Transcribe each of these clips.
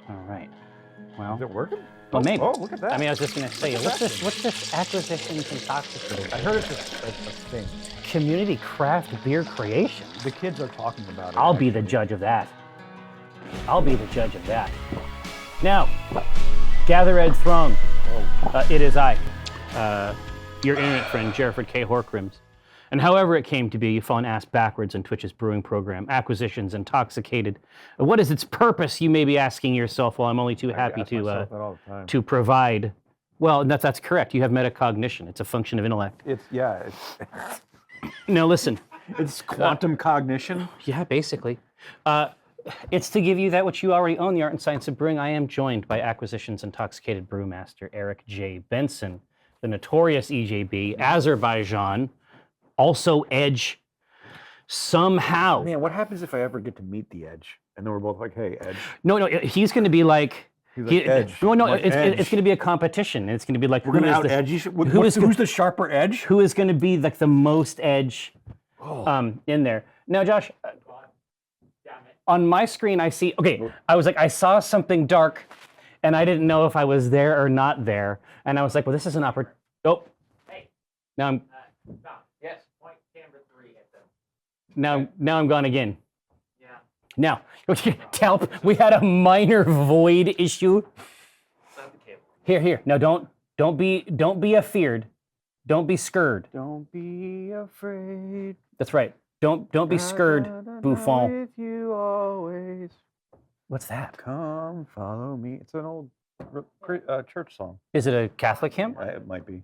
All right. Well, Is it working? Well, maybe. Oh, look at that. I mean, I was just going to say, what's this Acquisitions Intoxicated? I heard it's a thing. Community craft beer creation. The kids are talking about it. I'll be the judge of that. I'll be the judge of that. Now, gather Ed Throng. It is I, your internet friend, Jerford K. Horkrims. And however it came to be, you've fallen ass backwards in Twitch's brewing program, Acquisitions Intoxicated. What is its purpose, you may be asking yourself? Well, I'm only too happy to provide. Well, that's correct. You have metacognition. It's a function of intellect. It's Now listen. It's quantum cognition. Yeah, basically. It's to give you that which you already own, the art and science of brewing. I am joined by Acquisitions Intoxicated Brewmaster Eric J. Benson, the notorious EJB, Azerbaijan, also Edge, somehow. Man, what happens if I ever get to meet the Edge? And then we're both like, hey, Edge. No, he's going to be like... Edge. No, like it's Edge. going to be a competition. It's going to be like... We're going to out-edge you. Who's the sharper edge? Who is going to be like the most edge in there? Now, Josh... on my screen, I see, I saw something dark, and I didn't know if I was there or not there. And I was like, well, this is an opportunity. Oh. Hey. Now I'm. Yes, point camera 3 at them. Now I'm gone again. Yeah. Now, Talp, we had a minor void issue. Not the cable. Here. Now don't be afeared. Don't be scared. Don't be afraid. That's right. Don't be scared, Buffon. With you always. What's that? Come follow me. It's an old church song. Is it a Catholic hymn? It might be.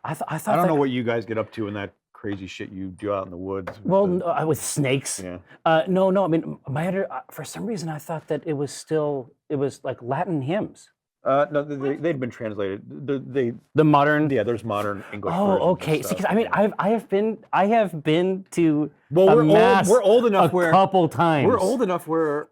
I thought. I don't know what you guys get up to in that crazy shit you do out in the woods. With snakes. Yeah. No. I mean, for some reason, I thought that it was like Latin hymns. No, they'd been translated. The modern. Yeah, there's modern English. Oh, okay. See, because I mean, I have been to we're old enough a couple times. We're old enough where,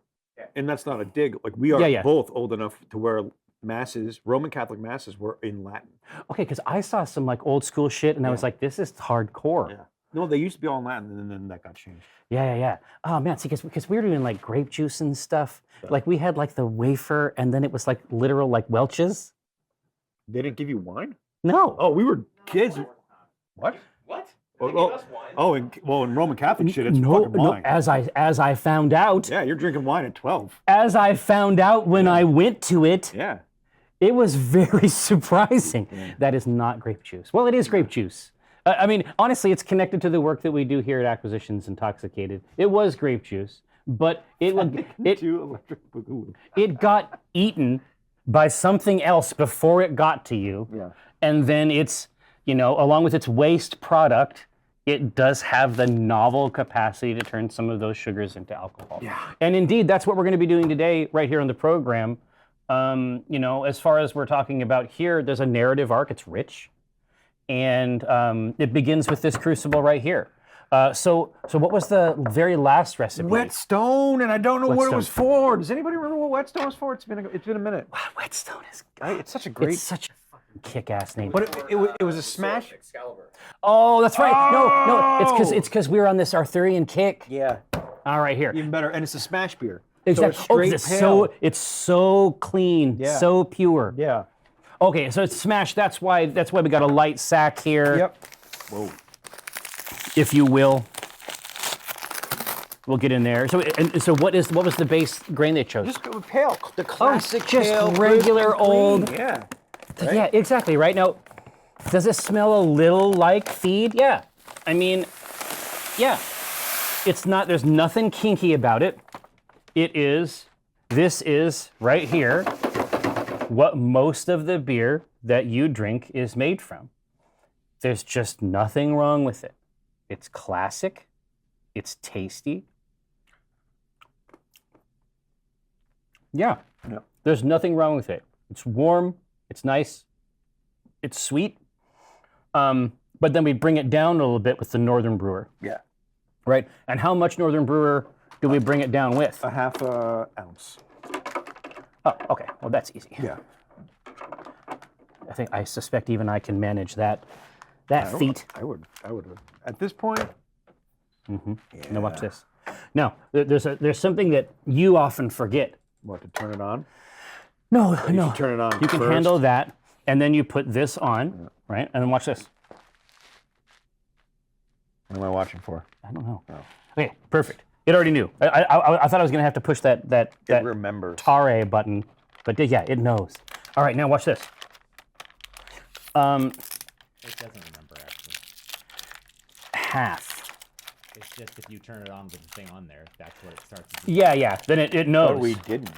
and that's not a dig. Like we are both old enough to where masses, Roman Catholic masses, were in Latin. Okay, because I saw some like old school shit, and I was like, this is hardcore. Yeah. No, they used to be all in Latin, and then that got changed. Yeah. Oh man, see, because we were doing like grape juice and stuff. Yeah. Like we had like the wafer, and then it was like literal like Welch's. They didn't give you wine? No. Oh, we were kids. What? What? In Roman Catholic shit, it's fucking wine. No, as I found out. Yeah, you're drinking wine at 12. As I found out when I went to it. Yeah. It was very surprising. Yeah. That is not grape juice. Well, it is grape juice. I mean, honestly, it's connected to the work that we do here at Acquisitions Intoxicated. It was grape juice, but it got eaten by something else before it got to you. Yeah. And then it's, along with its waste product, it does have the novel capacity to turn some of those sugars into alcohol. Yeah. And indeed, that's what we're going to be doing today right here on the program. As far as we're talking about here, there's a narrative arc. It's rich. And it begins with this crucible right here. So what was the very last recipe? Whetstone, and I don't know what it was for. Does anybody remember what Whetstone was for? It's been a minute. Wow, Whetstone is. It's such a great. It's such a fucking kick-ass name. But it was a smash. Excalibur. Oh, that's right. No, it's because we were on this Arthurian kick. Yeah. All right, here. Even better, and it's a smash beer. Exactly. So it's so clean, so pure. Yeah. Okay, so it's smashed. That's why we got a light sack here. Yep. Whoa. If you will. We'll get in there. So what was the base grain they chose? Just go with pale. The classic pale. Just regular old. Yeah. Right? Yeah, exactly. Right now, does it smell a little like feed? Yeah. I mean, yeah. It's not. There's nothing kinky about it. This is right here what most of the beer that you drink is made from. There's just nothing wrong with it. It's classic. It's tasty. Yeah. There's nothing wrong with it. It's warm. It's nice. It's sweet. But then we bring it down a little bit with the Northern Brewer. Yeah. Right? And how much Northern Brewer do we bring it down with? A half ounce. Oh, okay. Well, that's easy. Yeah. I suspect even I can manage that feat. I would. At this point. Mm-hmm. Yeah. Now watch this. Now, there's something that you often forget What, to turn it on? No, You no. should turn it on You can first. handle that, and then you put this on, right? And then watch this. What am I watching for? I don't know. Oh. Okay, perfect. It already knew. I thought I was going to have to push that It remembers. tare button, but yeah, it knows. All right, now watch this. It doesn't remember, actually. Half. It's just if you turn it on with the thing on there, that's what it starts to do. Yeah. Then it knows. But we didn't.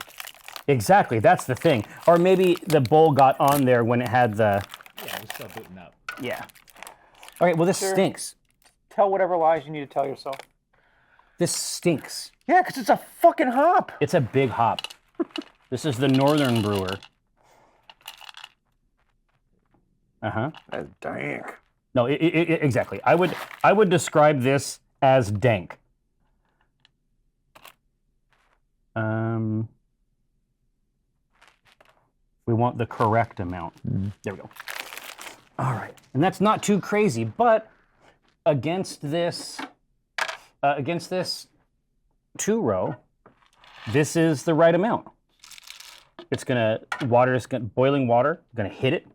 Exactly, that's the thing. Or maybe the bowl got on there when it had the... Yeah, it was still booting up. Yeah. All right, well, this stinks. Tell whatever lies you need to tell yourself. This stinks. Yeah, because it's a fucking hop. It's a big hop. This is the Northern Brewer. Uh-huh. That's dank. No, exactly. I would describe this as dank. We want the correct amount. There we go. All right, and that's not too crazy, but against this 2-row, this is the right amount. It's boiling water, gonna hit it.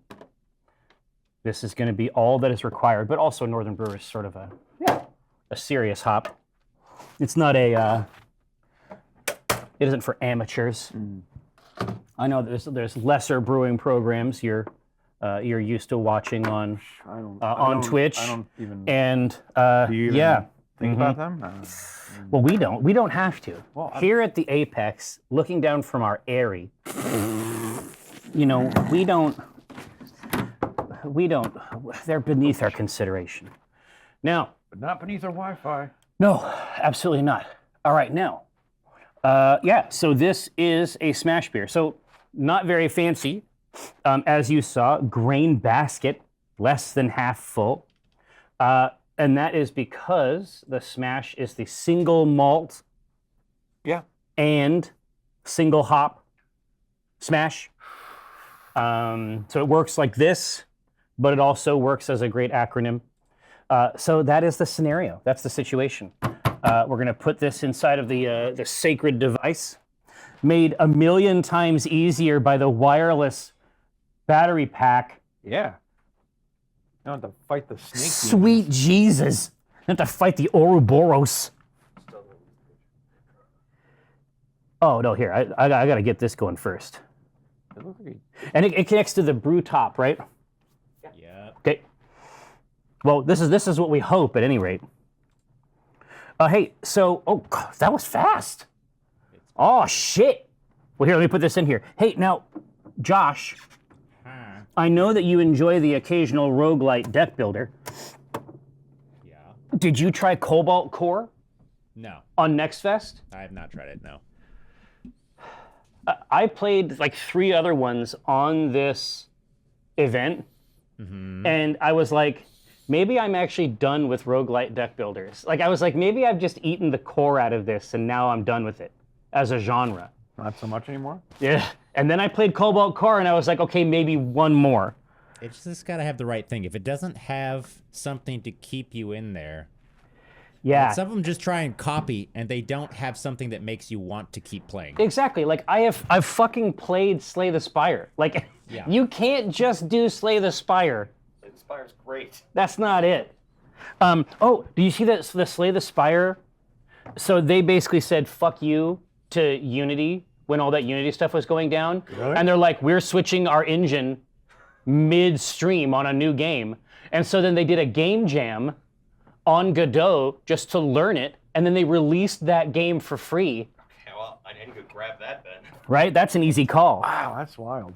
This is gonna be all that is required, but also Northern Brewer is sort of a serious hop. It's not it isn't for amateurs. I know there's lesser brewing programs you're used to watching on Twitch. I don't even. And do you even yeah, think about them? well, we don't have to. Well, Here at the Apex, looking down from our Airy, we don't. They're beneath our consideration. Now, But not beneath our Wi-Fi. no, absolutely not. All right, now, so this is a smash beer. So not very fancy, as you saw, grain basket, less than half full. And that is because the smash is the single malt and single hop smash. So it works like this, but it also works as a great acronym. So that is the scenario. That's the situation. We're going to put this inside of the sacred device, made a million times easier by the wireless battery pack. Yeah. You don't have to fight the snake. Sweet Jesus. You have to fight the Ouroboros. Oh, no, here. I got to get this going first. It looks like And it connects to the brew top, right? Yeah. Okay. Well, this is what we hope at any rate. Hey, so, God, that was fast. Oh, shit. Well, here, let me put this in here. Hey, now, Josh, I know that you enjoy the occasional roguelite deck builder. Yeah. Did you try Cobalt Core No, on Next Fest? I have not tried it, no. I played like 3 other ones on this event, and I was like, maybe I'm actually done with roguelite deck builders. Like, I was like, maybe I've just eaten the core out of this, and now I'm done with it as a genre. not so much anymore. Yeah. And then I played Cobalt Core, and I was like, okay, maybe one more. It's just got to have the right thing. If it doesn't have something to keep you in there, Yeah. some of them just try and copy, and they don't have something that makes you want to keep playing. Exactly. Like, I've fucking played Slay the Spire. Like, Yeah. you can't just do Slay the Spire. Inspire's great. That's not it. Do you see that the Slay the Spire? So they basically said "fuck you" to Unity when all that Unity stuff was going down, Really? and they're like, "We're switching our engine midstream on a new game," and so then they did a game jam on Godot just to learn it, and then they released that game for free. Okay, well, I need to go grab that then. Right? That's an easy call. Wow, that's wild.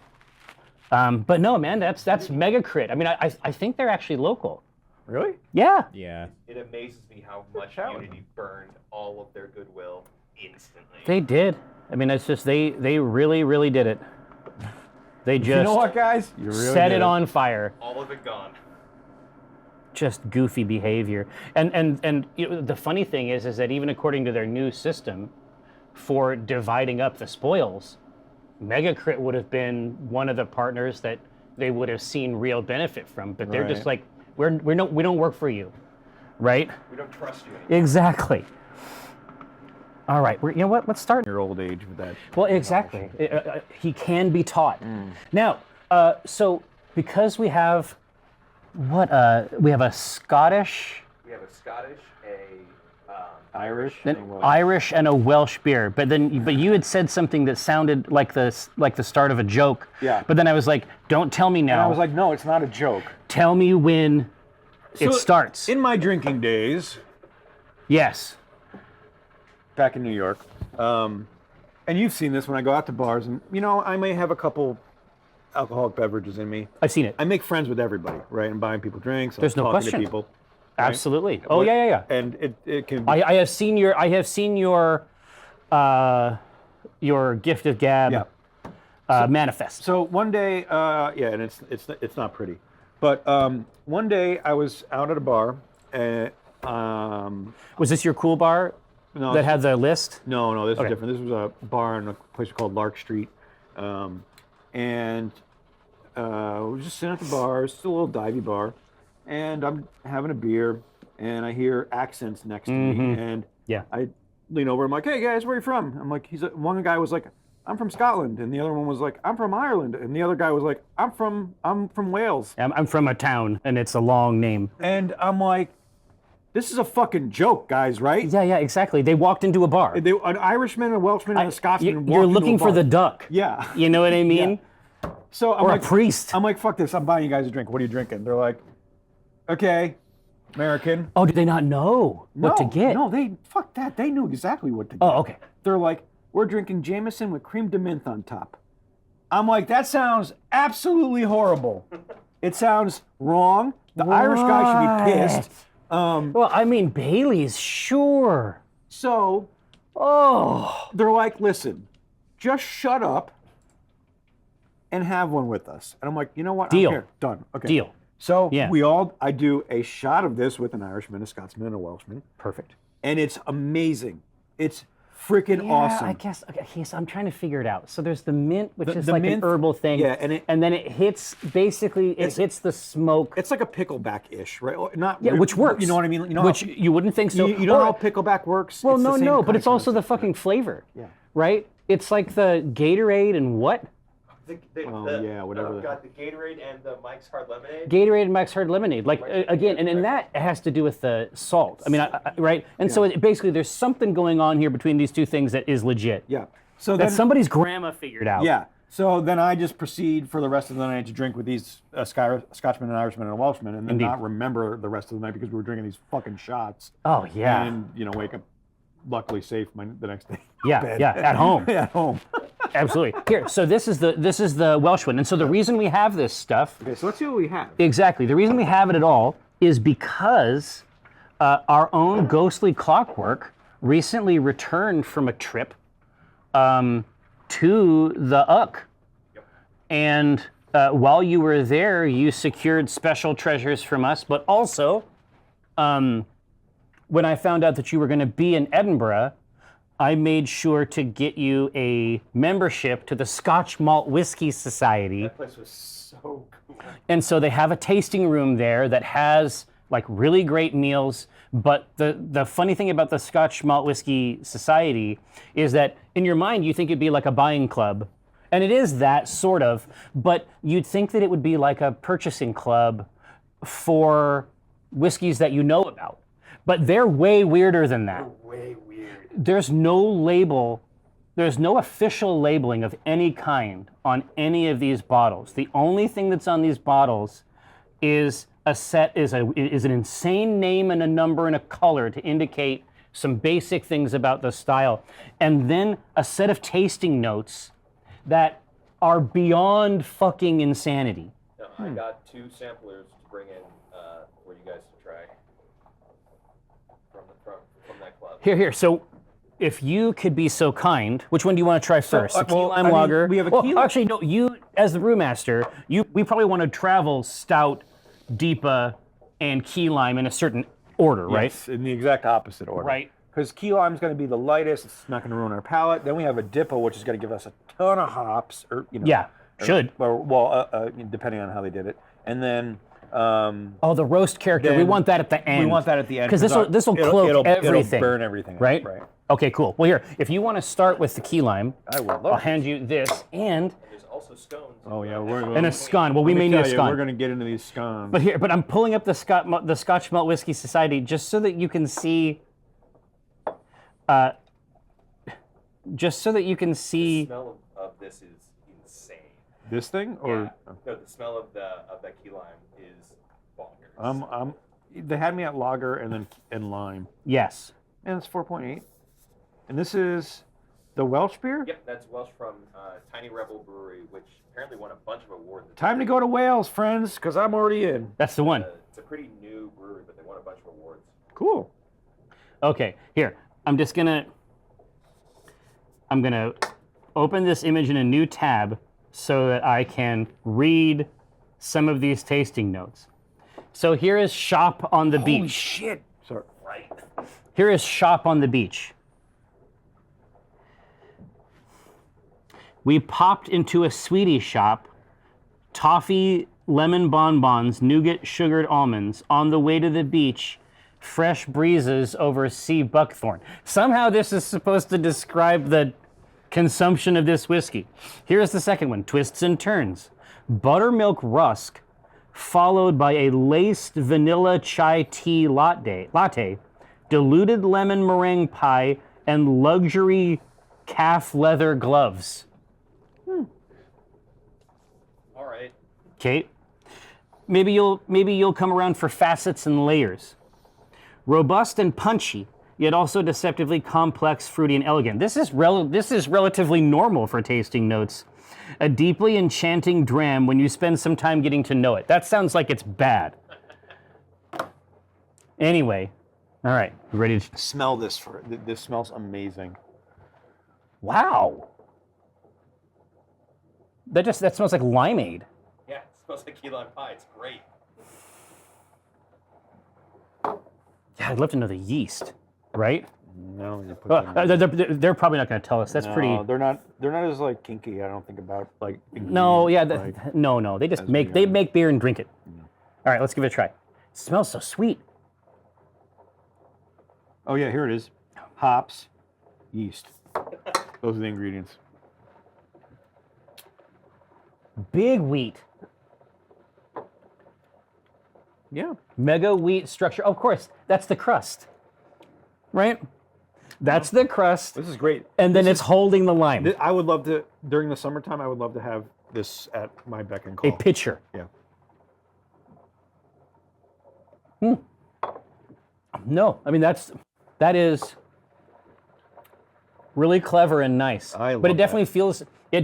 But no, man, that's Mega Crit. I mean, I think they're actually local. Really? Yeah. Yeah. It amazes me how much shout. Unity burned all of their goodwill instantly. They did. I mean, it's just they really, really did it. They just You know what, guys? You really set did it on fire. All of it gone. Just goofy behavior. And the funny thing is that even according to their new system for dividing up the spoils, Megacrit would have been one of the partners that they would have seen real benefit from. But they're just Right. like, we don't work for you, right? We don't trust you anymore. Exactly. All right, you know what? Let's start. Your old age with that. Well, exactly. He can be taught. Now, so because we have we have a Scottish. We have a Scottish, Irish, Irish and a Welsh beer, but you had said something that sounded like the start of a joke. Yeah. But then I was like, "Don't tell me now." And I was like, "No, it's not a joke. Tell me when it starts." In my drinking days, Yes. back in New York, and you've seen this when I go out to bars, and I may have a couple alcoholic beverages in me. I've seen it. I make friends with everybody, right? I'm buying people drinks. There's I'm no talking question. to people. Right? Absolutely. Oh yeah. And it can. Be, I have seen your gift of gab manifest. So one day, and it's not pretty, but one day I was out at a bar, and Was this your cool bar that had the list? No, this is different. This was a bar in a place called Lark Street, and we were just sitting at the bar. It's still a little divey bar, and I'm having a beer, and I hear accents next to me, and I lean over. I'm like, "Hey guys, where are you from?" I'm like, one guy was like, "I'm from Scotland," and the other one was like, "I'm from Ireland," and the other guy was like, I'm from Wales." I'm from a town, and it's a long name. And I'm like, this is a fucking joke, guys, right? Yeah, exactly. They walked into a bar. An Irishman, a Welshman, and a Scotsman. You're looking for the duck. Yeah. You know what I mean? Yeah. So I'm or like, a priest. I'm like, fuck this. I'm buying you guys a drink. What are you drinking? They're like, okay, American. Oh, did they not know what to get? No, fuck that. They knew exactly what to get. Oh, okay. They're like, we're drinking Jameson with cream de menthe on top. I'm like, that sounds absolutely horrible. It sounds wrong. The Irish guy should be pissed. Well, I mean, Bailey's, sure. So, they're like, listen, just shut up and have one with us. And I'm like, you know what? Deal. I don't care. Done. Okay. Deal. So I do a shot of this with an Irishman, a Scotsman, and a Welshman. Perfect. And it's amazing. It's freaking awesome. I guess. Okay, so I'm trying to figure it out. So there's the mint, which is the like mint, an herbal thing. Yeah, and then it hits. Basically, it hits the smoke. It's like a pickleback-ish, right? Which works. You know what I mean? Which you wouldn't think so. You know how pickleback works? Well, It's the same but it's also the concept, fucking flavor. Yeah. Right? It's like the Gatorade and what? Whatever. Got the Gatorade and the Mike's Hard Lemonade. Gatorade and Mike's Hard Lemonade. Like, again, and that has to do with the salt. I mean, right? And so basically there's something going on here between these two things that is legit. Yeah. So that then somebody's grandma figured out. Yeah. So then I just proceed for the rest of the night to drink with these Scotchman, an Irishman, and a Welshman, and then not remember the rest of the night because we were drinking these fucking shots. Oh, yeah. And, wake up luckily safe the next day. Yeah, at home. At home. Absolutely. Here, so this is the Welsh one. And so the reason we have this stuff. Okay, so let's see what we have. Exactly. The reason we have it at all is because our own Ghostly Clockwork recently returned from a trip to the Uck. Yep. And while you were there, you secured special treasures from us, but also when I found out that you were going to be in Edinburgh, I made sure to get you a membership to the Scotch Malt Whiskey Society. That place was so cool. And so they have a tasting room there that has like really great meals. But the funny thing about the Scotch Malt Whiskey Society is that in your mind you think it'd be like a buying club. And it is that sort of, but you'd think that it would be like a purchasing club for whiskeys that you know about. But they're way weirder than that. They're way weird. There's no official labeling of any kind on any of these bottles. The only thing that's on these bottles is an insane name and a number and a color to indicate some basic things about the style, and then a set of tasting notes that are beyond fucking insanity. No, I got 2 samplers to bring in for you guys to try from that club. Here. So, if you could be so kind, which one do you want to try first? The key lime lager. We have a key lime. Actually, no. You, as the brewmaster, we probably want to travel stout, Deepa, and key lime in a certain order, right? Yes, in the exact opposite order. Right. Because key lime's going to be the lightest. It's not going to ruin our palate. Then we have a Dippa, which is going to give us a ton of hops, Yeah, should. Well, depending on how they did it. And then Oh, the roast character. We then want that at the end. We want that at the end. Because this will cloak everything. It'll burn everything. Right? Right. Okay, cool. Well, here, if you want to start with the key lime, I would love I'll it. hand you this and There's also scones. Oh yeah, a scone. Well, we may need a scone. We're going to get into these scones. But I'm pulling up the Scotch Malt Whiskey Society just so that you can see. Just so that you can The see. smell of this is insane. This thing, or No, the smell of that key lime is bonkers. they had me at lager and lime, Yes. and it's 4.8. And this is the Welsh beer. Yep, that's Welsh from Tiny Rebel Brewery, which apparently won a bunch of awards. Time to go to Wales, friends, because I'm already in. That's the one. It's a pretty new brewery, but they won a bunch of awards. Cool. Okay, here. I'm gonna open this image in a new tab so that I can read some of these tasting notes. So here is Shop on the Holy Beach. shit. Sorry. Right. Here is Shop on the Beach. We popped into a sweetie shop, toffee, lemon bonbons, nougat, sugared almonds. On the way to the beach, fresh breezes over sea buckthorn. Somehow this is supposed to describe the consumption of this whiskey. Here's the second one, Twists and Turns. Buttermilk rusk, followed by a laced vanilla chai tea latte, diluted lemon meringue pie, and luxury calf leather gloves. All right. Kate, maybe you'll come around for facets and layers. Robust and punchy, yet also deceptively complex, fruity, and elegant. This is relatively normal for tasting notes. A deeply enchanting dram when you spend some time getting to know it. That sounds like it's bad. Anyway, all right, you ready to Smell this. This smells amazing. Wow. That smells like limeade. Yeah, it smells like key lime pie. It's great. Yeah, I'd love to know the yeast, right? No, you put Well, them they're probably not going to tell us. That's no, pretty. They're not as like kinky. I don't think about like. No, yeah, ingredients, like- no. They just as make we are. make beer and drink it. All right, let's give it a try. It smells so sweet. Oh yeah, here it is. Hops, yeast. Those are the ingredients. Big wheat, Yeah. mega wheat structure. Of course, that's the crust, right? That's the crust, This is great. and then it's holding the lime. I would love to during the summertime. I would love to have this at my beck and A call. pitcher. Yeah. No, I mean that is really clever and nice. I but love it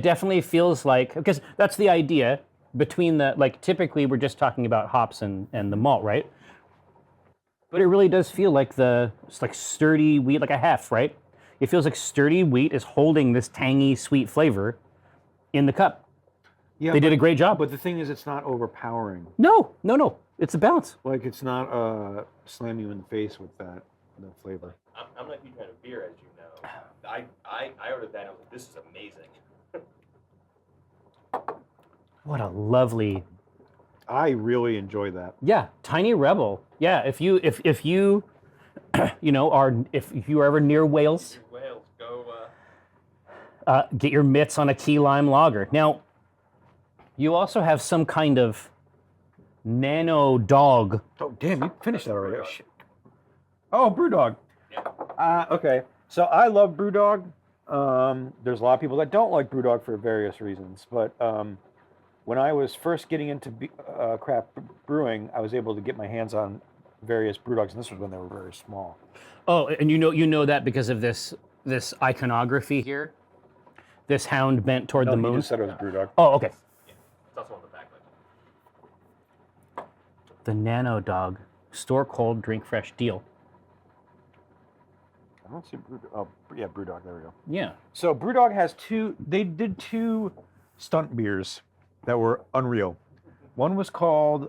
definitely feels like, because that's the idea between the, like, typically we're just talking about hops and the malt, right? But it really does feel like it's like sturdy wheat, like a hef, right? It feels like sturdy wheat is holding this tangy, sweet flavor in the cup. Yeah, They did a great job. But the thing is, it's not overpowering. No. It's a balance. Like it's not slam you in the face with that flavor. I'm not a huge fan of beer, as you know. I ordered that and I was like, this is amazing. What a lovely, I really enjoy that. yeah, Tiny Rebel. Yeah, if you if you are ever near Wales, Wales, go. get your mitts on a key lime lager. Now, you also have some kind of nano dog. Oh damn! You finished that already. Oh, shit. Oh, BrewDog. Yeah. Okay. So I love BrewDog. There's a lot of people that don't like BrewDog for various reasons, but when I was first getting into craft brewing, I was able to get my hands on various BrewDogs, and this was when they were very small. Oh, and you know that because of this iconography here, this hound bent toward No, the he moon. just said it was BrewDog. Oh, okay. Yeah. It's also on the back. Like, The nano dog, store cold, drink fresh deal. I don't see BrewDog. Oh, yeah, BrewDog. There we go. Yeah. So BrewDog has they did two stunt beers that were unreal. One was called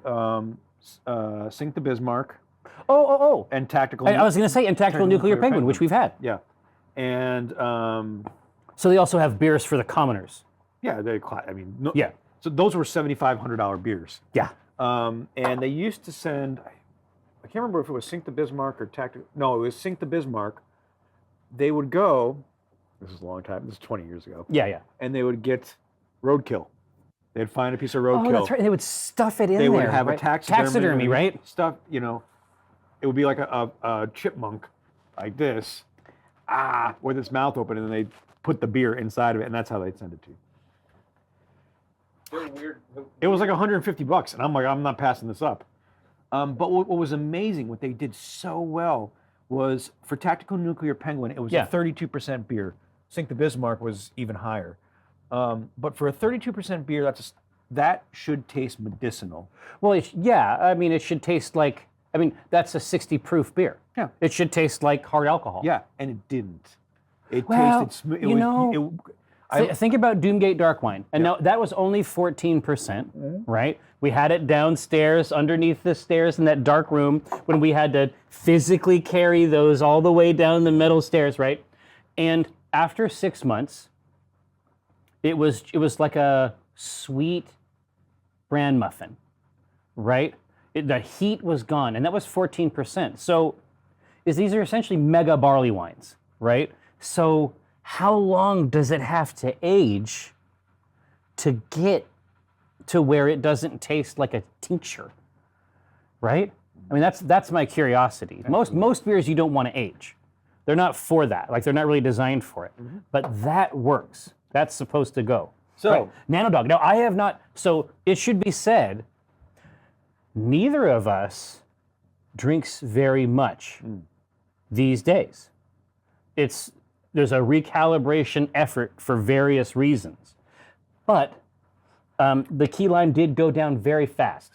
Sink the Bismarck Oh. and Tactical. I was going to say, and Tactical Nuclear Penguin, which we've had. Yeah. And So they also have beers for the commoners. yeah, I mean, no, Yeah. So those were $7,500 beers. Yeah. And they used to send, I can't remember if it was Sink the Bismarck or Tactical. No, it was Sink the Bismarck. They would go, this is a long time, this is 20 years ago. Yeah. And they would get roadkill. They'd find a piece of roadkill. Oh, that's right. They would stuff it in there. They would have right? a taxidermy, right? Stuff, it would be like a chipmunk, like this, with its mouth open, and then they'd put the beer inside of it, and that's how they'd send it to you. They're weird. It was like $150, and I'm like, I'm not passing this up. But what was amazing, what they did so well, was for Tactical Nuclear Penguin, it was a 32% beer. Sink the Bismarck was even higher. But for a 32% beer, that should taste medicinal. Well, it should taste like, that's a 60 proof beer. Yeah. It should taste like hard alcohol. Yeah, and it didn't. It Well, tasted smooth. Think about Doomgate Dark Wine. And now that was only 14%, right? We had it downstairs, underneath the stairs in that dark room when we had to physically carry those all the way down the metal stairs, right? And after 6 months, it was like a sweet bran muffin, right? The heat was gone, and that was 14%. So these are essentially mega barley wines, right? So how long does it have to age to get to where it doesn't taste like a tincture, right? That's my curiosity. Most beers you don't want to age. They're not for that. Like, they're not really designed for it. But that works. That's supposed to go. So, right. NanoDog. Now, I have not, so it should be said, neither of us drinks very much these days. There's a recalibration effort for various reasons. But the key lime did go down very fast.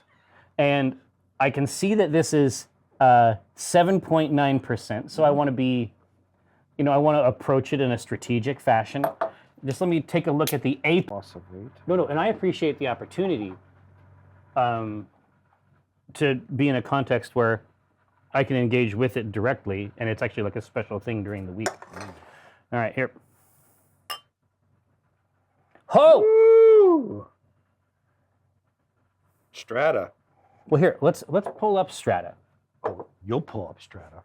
And I can see that this is 7.9%. So I want to be, I want to approach it in a strategic fashion. Just let me take a look at the API. loss of weight. No, and I appreciate the opportunity to be in a context where I can engage with it directly, and it's actually like a special thing during the week. All right, here. Ho! Woo! Strata. Well, here, let's pull up Strata. Oh, you'll pull up Strata.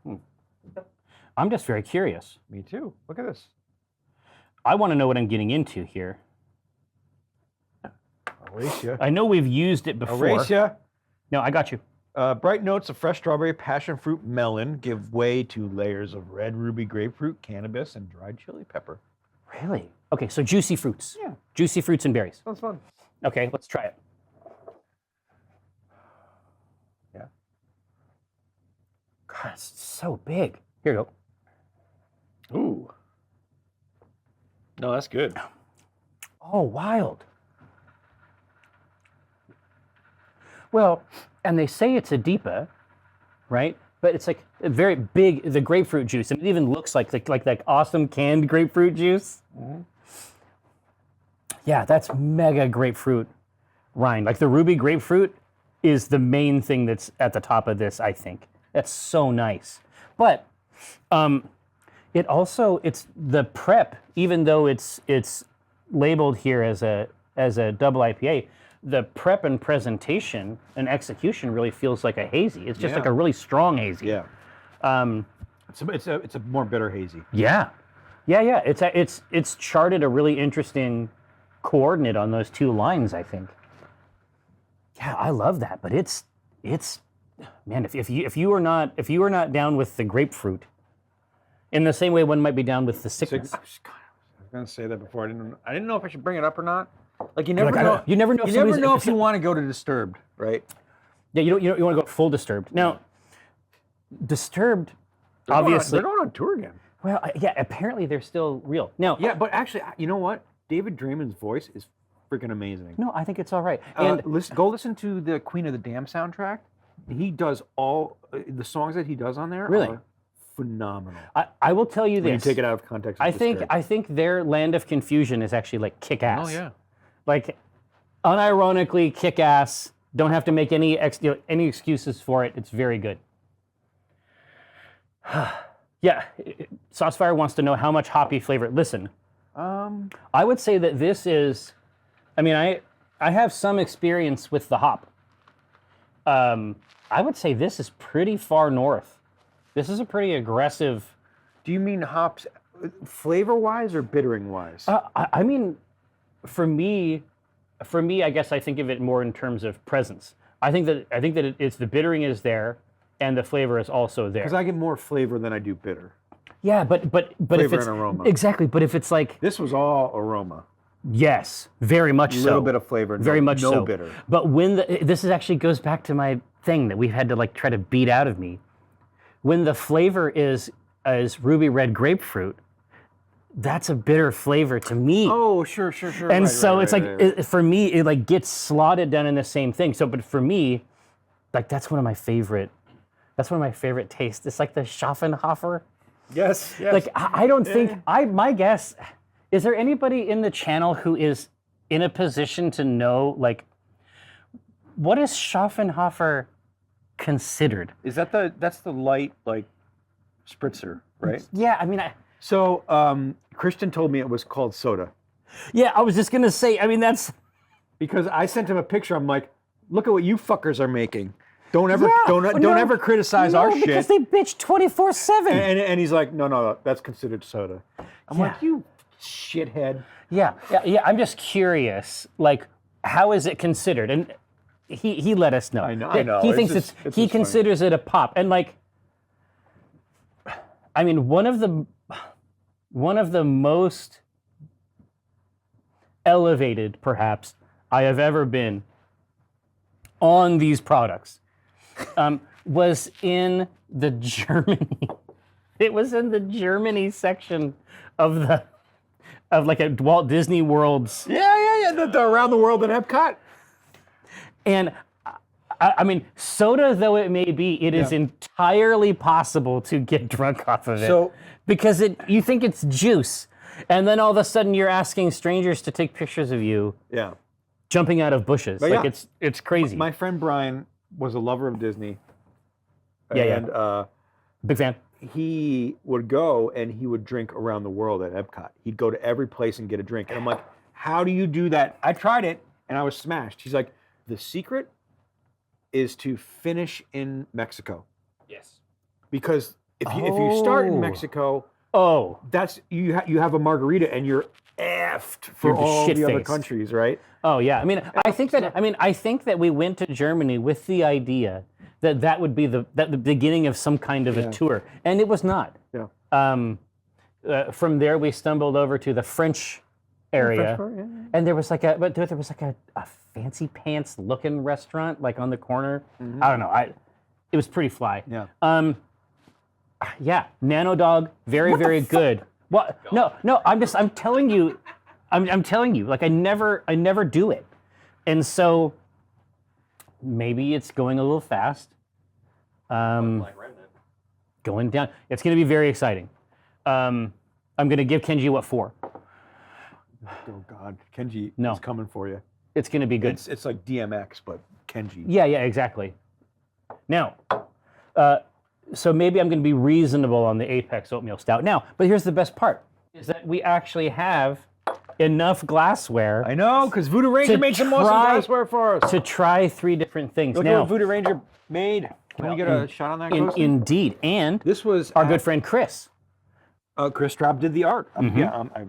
I'm just very curious. Me too. Look at this. I want to know what I'm getting into here. Horatio. I know we've used it before. Horatio. No, I got you. Bright notes of fresh strawberry, passion fruit, melon give way to layers of red ruby grapefruit, cannabis, and dried chili pepper. Really? Okay, so juicy fruits. Yeah. Juicy fruits and berries. Sounds fun. Okay, let's try it. Yeah. God, it's so big. Here you go. Ooh. No, that's good. Oh, wild. Well, and they say it's a Deepa, right? But it's like a very big, the grapefruit juice. And it even looks like that awesome canned grapefruit juice. Yeah, that's mega grapefruit rind. Like, the ruby grapefruit is the main thing that's at the top of this, I think. That's so nice. But it's the prep, even though it's labeled here as a double IPA, the prep and presentation and execution really feels like a hazy. It's just like a really strong hazy. Yeah. It's a more bitter hazy. Yeah. It's charted a really interesting coordinate on those two lines, I think. Yeah, I love that. But it's man, if you are not down with the grapefruit, in the same way one might be down with the sickness. I was gonna say that before. I didn't know if I should bring it up or not. Like, you never know. You never know. You never know if you want to go to Disturbed, right? Yeah, you want to go full Disturbed. Now, Disturbed, obviously. They're going on tour again. Well, yeah, apparently they're still real. Now, Yeah, but actually, you know what? David Draymond's voice is freaking amazing. no, I think it's all right. And Go listen to the Queen of the Dam soundtrack. He does all the songs that he does on there. Really? Are phenomenal. I will tell you When you this. take it out of context. I think their Land of Confusion is actually like kick-ass. Oh yeah. Like, unironically kick-ass. Don't have to make any excuses for it. It's very good. Yeah, Saucefire wants to know how much hoppy flavor. Listen, I would say that this is, I have some experience with the hop. I would say this is pretty far north. This is a pretty aggressive. Do you mean hops flavor-wise or bittering-wise? I mean, for me, I guess I think of it more in terms of presence. I think that it's the bittering is there, and the flavor is also there. Because I get more flavor than I do bitter. Yeah, but if Flavor it's and aroma. exactly, but if it's like This was all aroma. yes, very much so. A little bit of flavor, very much no so. bitter. But when this is actually goes back to my thing that we've had to like try to beat out of me. When the flavor is ruby red grapefruit, that's a bitter flavor to me. Oh, sure. And Right, so right, it's right, like right. for me, it like gets slotted down in the same thing. So, but for me, like that's one of my favorite. That's one of my favorite tastes. It's like the Schaffenhofer. Yes. Like I don't think my guess is there anybody in the channel who is in a position to know like what is Schaffenhofer considered? Is that that's the light like spritzer, right? Yeah, I mean, So Christian told me it was called soda yeah, I was just gonna say. I mean, that's because I sent him a picture. I'm like, look at what you fuckers are making. Don't ever Yeah, don't no, ever criticize our shit. because they bitch 24/7. And he's like, no, that's considered soda. I'm Yeah. like, you shithead. Yeah. I'm just curious, like, how is it considered? And he let us know. I know. He It's thinks just- it's it's he just funny. considers it a pop, and like, I mean, one of the most elevated, perhaps, I have ever been on these products was in the Germany. It was in the Germany section of like a Walt Disney World's. Yeah. The around the world at Epcot. And I mean, soda though it may be, it is Yeah. entirely possible to get drunk off of it. So- because you think it's juice, and then all of a sudden you're asking strangers to take pictures of you Yeah. jumping out of bushes. But like yeah. it's crazy. My friend Brian was a lover of Disney. Yeah. And Big fan. he would go and he would drink around the world at Epcot. He'd go to every place and get a drink. And I'm like, how do you do that? I tried it and I was smashed. He's like, the secret is to finish in Mexico. Yes. Because if you start in Oh. Mexico, Oh, that's you have a margarita and you're effed for You're all the other shit-faced. countries, right? oh yeah. I mean, I think that we went to Germany with the idea that would be the beginning of some kind of a tour, and it was not. Yeah. From there, we stumbled over to the French area, and there was like a fancy pants looking restaurant like on the corner. I don't know. It was pretty fly. Yeah. Yeah, Nano Dog, very good. What? No. I'm telling you, I'm telling you. Like I never do it, and so maybe it's going a little fast. Like Remnant. Going down. It's going to be very exciting. I'm going to give Kenji what 4. Oh God, Kenji No. is coming for you. It's going to be good. It's like DMX, but Kenji. Yeah, exactly. Now, so maybe I'm going to be reasonable on the Apex Oatmeal Stout. Now, but here's the best part, is that we actually have enough glassware I know, because Voodoo Ranger To made some awesome try- glassware for us. to try 3 different things. Look at Now, what Voodoo Ranger made. Can we get a shot on that? Kosi? indeed, and This was our good friend Chris. Chris Trapp did the art. I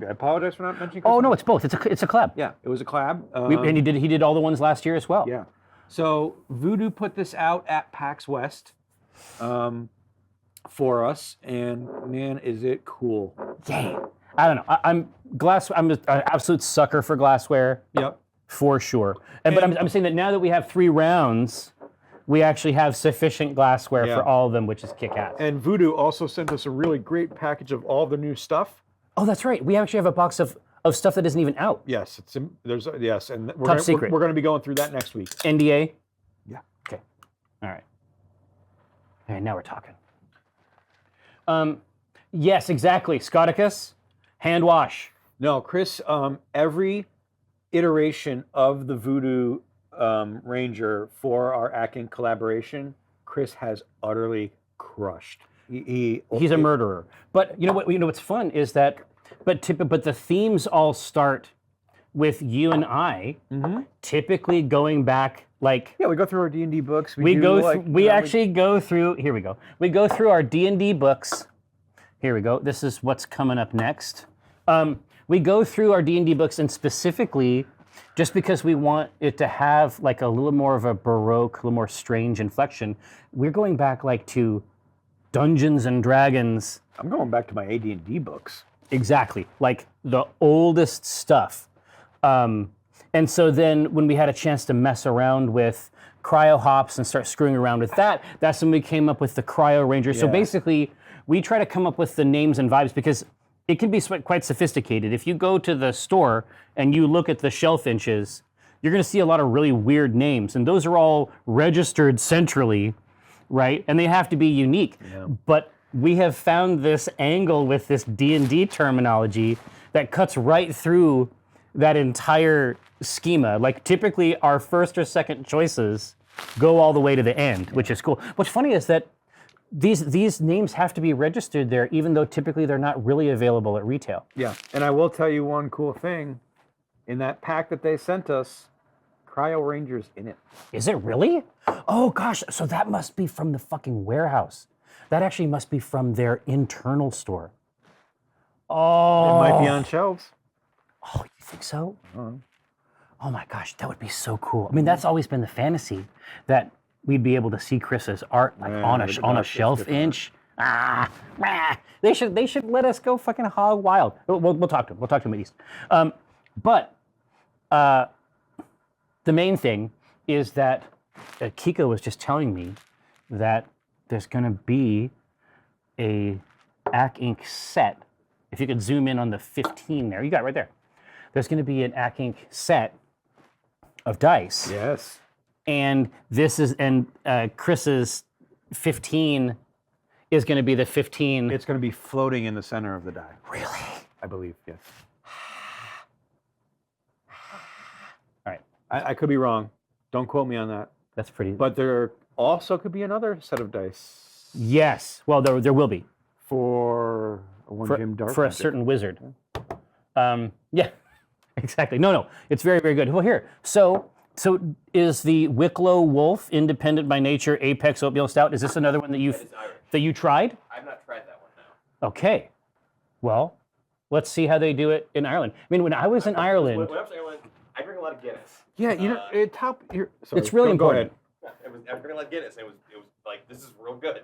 apologize for not mentioning. Chris Oh no, Trapp. it's both. It's a collab. Yeah, it was a collab. And he did all the ones last year as well. Yeah. So Voodoo put this out at PAX West for us, and man, is it cool. Yay. I don't know. I'm an absolute sucker for glassware. Yep. For sure. But I'm saying that now that we have 3 rounds, we actually have sufficient glassware Yeah. for all of them, which is kick-ass. And Voodoo also sent us a really great package of all the new stuff. Oh, that's right. We actually have a box of stuff that isn't even out. Yes, and we're Top secret. We're going to be going through that next week. NDA? Yeah. Okay. All right. All right, now we're talking. Yes, exactly. Scoticus, hand wash. No, Chris, every iteration of the Voodoo Ranger for our Akin collaboration, Chris has utterly crushed. He's a murderer. But you know what? You know what's fun is that, but the themes all start with you and I typically going back Like Yeah, we go through our D&D books. we do, go, like, we actually go through. Here we go. We go through our D&D books. Here we go. This is what's coming up next. We go through our D&D books, and specifically, just because we want it to have like a little more of a Baroque, a little more strange inflection, we're going back like to Dungeons and Dragons. I'm going back to my AD&D books. Exactly, like the oldest stuff. And so then when we had a chance to mess around with cryo hops and start screwing around with that, that's when we came up with the Cryo Ranger. So Yeah. basically, we try to come up with the names and vibes because it can be quite sophisticated. If you go to the store and you look at the shelf inches, you're going to see a lot of really weird names, and those are all registered centrally, right? And they have to be unique. Yeah. But we have found this angle with this D&D terminology that cuts right through that entire schema. Like typically our first or second choices go all the way to the end, which is cool. What's funny is that these names have to be registered there, even though typically they're not really available at retail. Yeah, and I will tell you one cool thing. In that pack that they sent us, Cryo Ranger's in it. Is it really? Oh gosh, so that must be from the fucking warehouse. That actually must be from their internal store. Oh. It might be on shelves. Oh, you think so? Oh my gosh, that would be so cool. I mean, that's always been the fantasy, that we'd be able to see Chris's art like Yeah, on but a that's shelf different. inch. They should let us go fucking hog wild. We'll talk to him. We'll talk to him at least. But the main thing is that Kiko was just telling me that there's going to be a Ac Inc. set. If you could zoom in on the 15 there, you got it right there. There's going to be an Ac Inc. set of dice. Yes. And Chris's 15 is going to be the 15. It's going to be floating in the center of the die. Really? I believe, yes. All right. I could be wrong. Don't quote me on that. That's pretty. But there also could be another set of dice Yes. Well, there will be for one Jim Dark. for a certain wizard. Yeah. Exactly. No. It's very, very good. Well, here. So is the Wicklow Wolf Independent by Nature Apex Oatmeal Stout? Is this another one that you tried? I've not tried that one, no. Okay. Well, let's see how they do it in Ireland. I mean, when I was in Ireland, When I was in Ireland, I drink a lot of Guinness. Yeah, you know, sorry, it's really go important. ahead. I was drinking a lot of Guinness. And it was like, this is real good.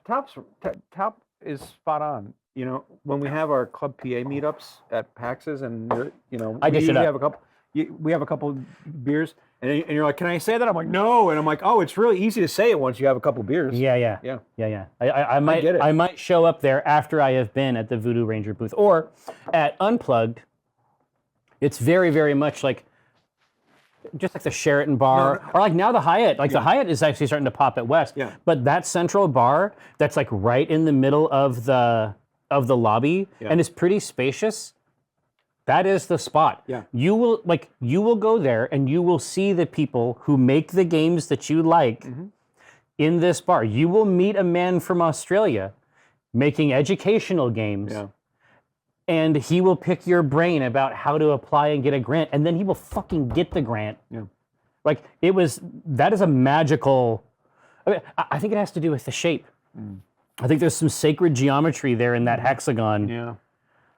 Top is spot on. You know, when we have our Club PA meetups at PAX's, and I dish it up. We have a couple beers, and you're like, "Can I say that?" I'm like, "No," and I'm like, "Oh, it's really easy to say it once you have a couple beers." Yeah. I might get it. I might show up there after I have been at the Voodoo Ranger booth or at Unplugged. It's very, very much like just like the Sheraton bar, or like now the Hyatt. Like the Hyatt is actually starting to pop at West. Yeah. But that central bar that's like right in the middle of the lobby and is pretty spacious. That is the spot. Yeah. You will go there and you will see the people who make the games that you like in this bar. You will meet a man from Australia making educational games. Yeah. And he will pick your brain about how to apply and get a grant, and then he will fucking get the grant. Yeah. Like that is a magical. I think it has to do with the shape. I think there's some sacred geometry there in that hexagon. Yeah.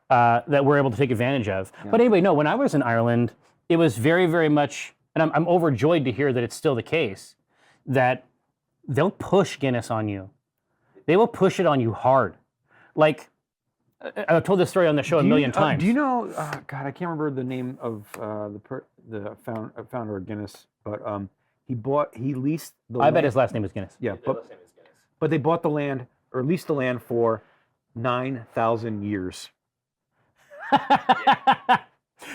That we're able to take advantage of. Yeah. But anyway, no, when I was in Ireland, it was very, very much, and I'm overjoyed to hear that it's still the case, that they'll push Guinness on you. They will push it on you hard. Like, I've told this story on the show a million times. Do you know, God, I can't remember the name of the founder of Guinness, but he leased the land. I bet his last name is Guinness. Yeah, Their last name is Guinness. but they bought the land, or leased the land for 9,000 years.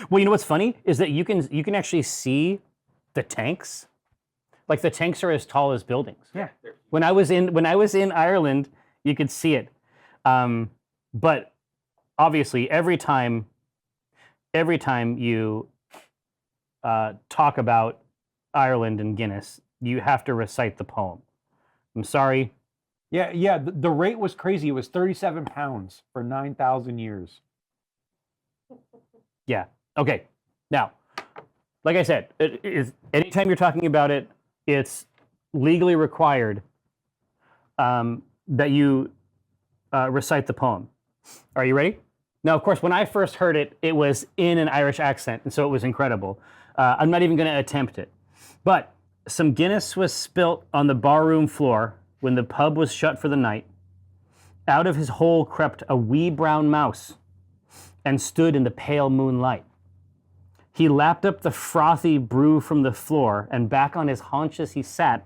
Well, you know what's funny is that you can actually see the tanks. Like the tanks are as tall as buildings. Yeah. When I was in Ireland, you could see it. But obviously, every time you talk about Ireland and Guinness, you have to recite the poem. I'm sorry. Yeah. The rate was crazy. It was 37 pounds for 9,000 years. Yeah. Okay. Now, like I said, it is, anytime you're talking about it, it's legally required that you recite the poem. Are you ready? Now, of course, when I first heard it, it was in an Irish accent, and so it was incredible. I'm not even going to attempt it. But some Guinness was spilt on the barroom floor when the pub was shut for the night. Out of his hole crept a wee brown mouse and stood in the pale moonlight. He lapped up the frothy brew from the floor, and back on his haunches he sat,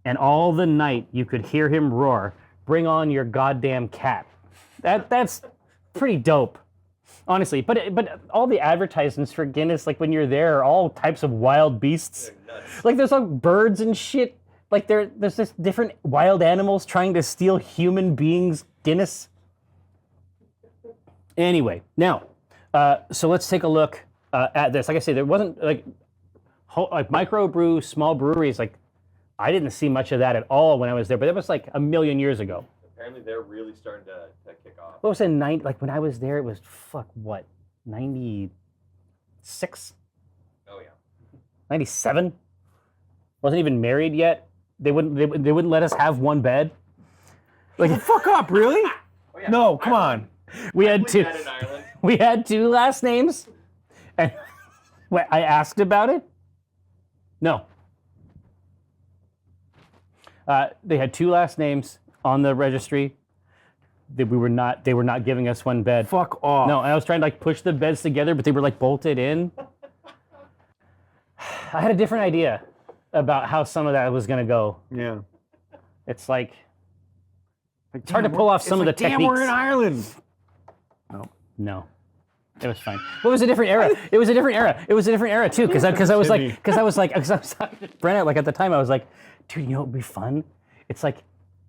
and all the night you could hear him roar, "Bring on your goddamn cat." That's pretty dope, honestly. But all the advertisements for Guinness, like when you're there, are all types of wild beasts. They're nuts. Like there's like birds and shit. Like there's just different wild animals trying to steal human beings' Guinness. Anyway, now, so let's take a look at this. Like I say, there wasn't like microbrew, small breweries. Like I didn't see much of that at all when I was there, but that was like a million years ago. Apparently, they're really starting to kick off. What was it? Like when I was there, it was 96, Oh yeah. 97. Wasn't even married yet. They wouldn't let us have one bed. Like, fuck up, really? Oh, yeah. No, come on. We had two. That in Ireland. We had two last names, and when I asked about it, no. They had two last names on the registry. They were not giving us one bed. Fuck off. No, and I was trying to like push the beds together, but they were like bolted in. I had a different idea about how some of that was going to go. Yeah. It's like it's hard to pull off some of the Damn, techniques. we're in Ireland. No, it was fine. Well, it was a different era. It was a different era. It was a different era too, because I was talking to Brenna, like at the time I was like, dude, you know what would be fun? It's like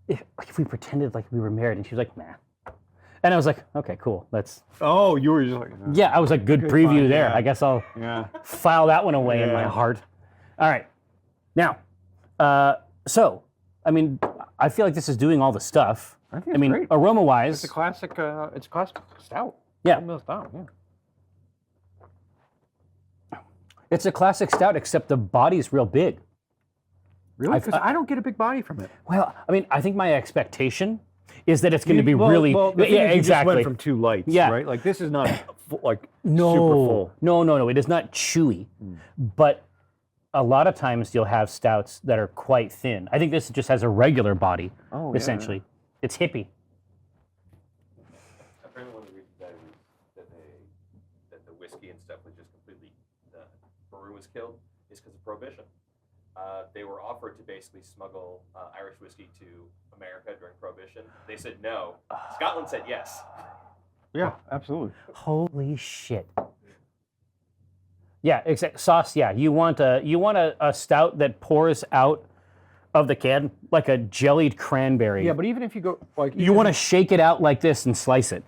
if we pretended like we were married, and she was like, nah. And I was like, okay, cool. Let's. Oh, you were just like. Yeah, I was like, good preview fine, there. yeah. I guess I'll Yeah. file that one away in my Yeah. heart. All right. Now, so I mean, I feel like this is doing all the stuff. I think I mean, great. aroma-wise, It's a classic. It's a classic stout. Yeah. Oatmeal stout. Yeah. it's a classic stout, except the body's real big. Really? Because I don't get a big body from it. Well, I mean, I think my expectation is that it's going to be really. Well, the thing yeah, is you exactly. just went from two lights, Yeah. right? Like this is not like no, super full. No. It is not chewy, but a lot of times you'll have stouts that are quite thin. I think this just has a regular body, Oh, yeah, essentially. It's hippie. Apparently, one of the reasons that the whiskey and stuff was just completely the brew was killed is because of prohibition. They were offered to basically smuggle Irish whiskey to America during Prohibition. They said no. Scotland said yes. Yeah, absolutely. Holy shit. Yeah, sauce. Yeah, you want a stout that pours out of the can like a jellied cranberry. Yeah, but even if you go like you want to shake it out like this and slice it.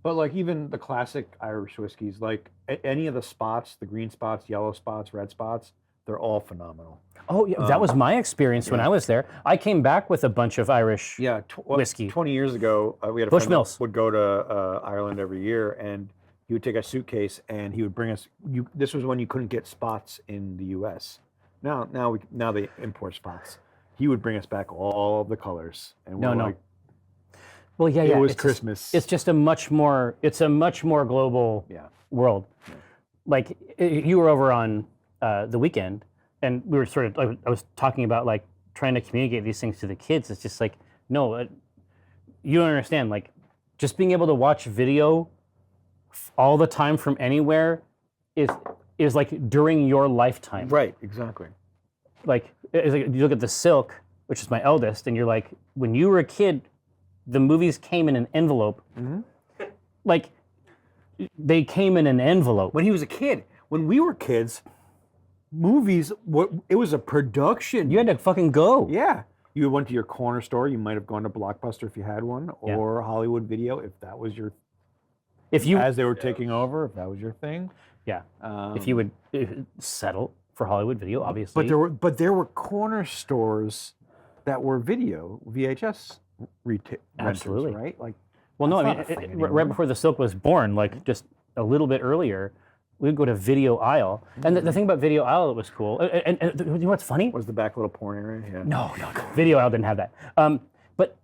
But like even the classic Irish whiskeys, like any of the spots, the green spots, yellow spots, red spots, they're all phenomenal. Oh, yeah, that was my experience when I was there. I came back with a bunch of Irish whiskey. 20 years ago, we had a friend that would go to Ireland every year, and he would take a suitcase and he would bring us. This was when you couldn't get spots in the U.S. Now they import spots. He would bring us back all the colors, and we're like, well, yeah, it was it's Christmas. It's just a much more global world. Yeah. Like you were over on the weekend, and we were sort of, I was talking about like trying to communicate these things to the kids. It's just like, no, you don't understand. Like just being able to watch video all the time from anywhere is like during your lifetime. Right, exactly. Like, it's like you look at the Silk, which is my eldest, and you're like, when you were a kid, the movies came in an envelope. Mm-hmm. Like, they came in an envelope. When he was a kid, when we were kids, movies, it was a production. You had to fucking go. Yeah. You went to your corner store. You might have gone to Blockbuster if you had one, or Hollywood Video if that was your. As they were taking over, if that was your thing. Yeah. If you would settle for Hollywood Video, obviously. But there were corner stores that were video VHS renters, absolutely, right? Like. Well, no, I mean, right before the Silk was born, like just a little bit earlier, we'd go to video aisle, and the thing about video aisle that was cool, and you know what's funny? Was the back little porn area? Yeah. No, video aisle didn't have that. But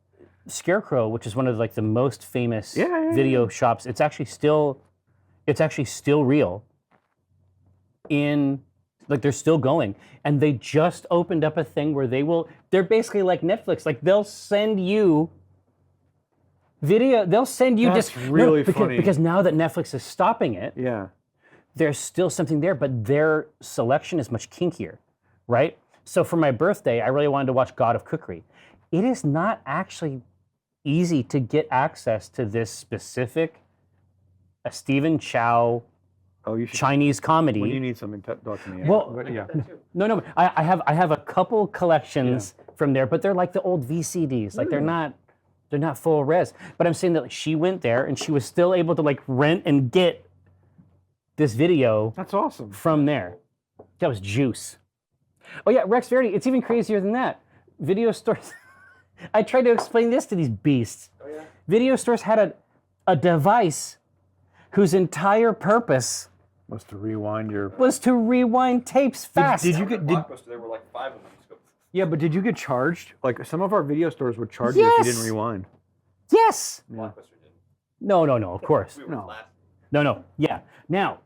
Scarecrow, which is one of like the most famous video shops, it's actually still real. Like they're still going, and they just opened up a thing where they're basically like Netflix. Like they'll send you video, they'll send you That's really funny. because now that Netflix is stopping it, Yeah. there's still something there, but their selection is much kinkier, right? So for my birthday, I really wanted to watch God of Cookery. It is not actually easy to get access to this specific Stephen Chow Chinese comedy. When you need something, talk to me. Well, But yeah. No. I have a couple collections from there, but they're like the old VCDs. Like they're not full res. But I'm saying that like, she went there and she was still able to like rent and get this video. That's awesome. From there. That was juice. Oh yeah, Rex Verity. It's even crazier than that. Video stores. I tried to explain this to these beasts. Oh yeah. Video stores had a device whose entire purpose Was to rewind your. was to rewind tapes fast. Did you get? Blockbuster, there were like 5 of them. You just go, Yeah, but did you get charged? Like some of our video stores would charge you if you Yes! didn't rewind. Yes. Blockbuster didn't. No. Of course. We were No. last. No. Yeah. Now,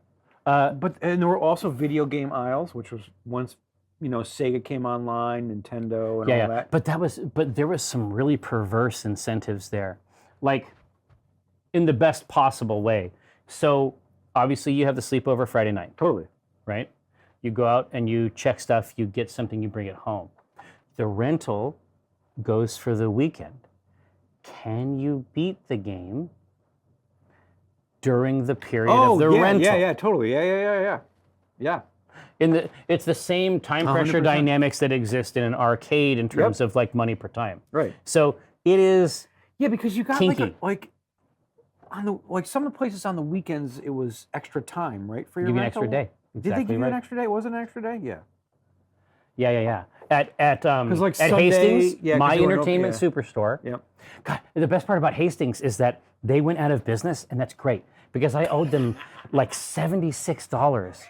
But there were also video game aisles, which was once, Sega came online, Nintendo, and all that. But there was some really perverse incentives there, like in the best possible way. So obviously you have the sleepover Friday night, Totally. right? You go out and you check stuff, you get something, you bring it home. The rental goes for the weekend. Can you beat the game during the period of the rental? Yeah, totally. Yeah. It's the same time pressure 100%. dynamics that exist in an arcade in terms of like money per time. Right. So it is Yeah, because you got Kinky. like some of the places on the weekends, it was extra time, right, for your give you an rental? extra day. Did they Exactly give you right. an extra day? Was it an extra day? Yeah. Yeah. At like at Sunday- Hastings, yeah, 'cause my they were entertainment open, superstore. Yep. God, the best part about Hastings is that they went out of business, and that's great because I owed them like $76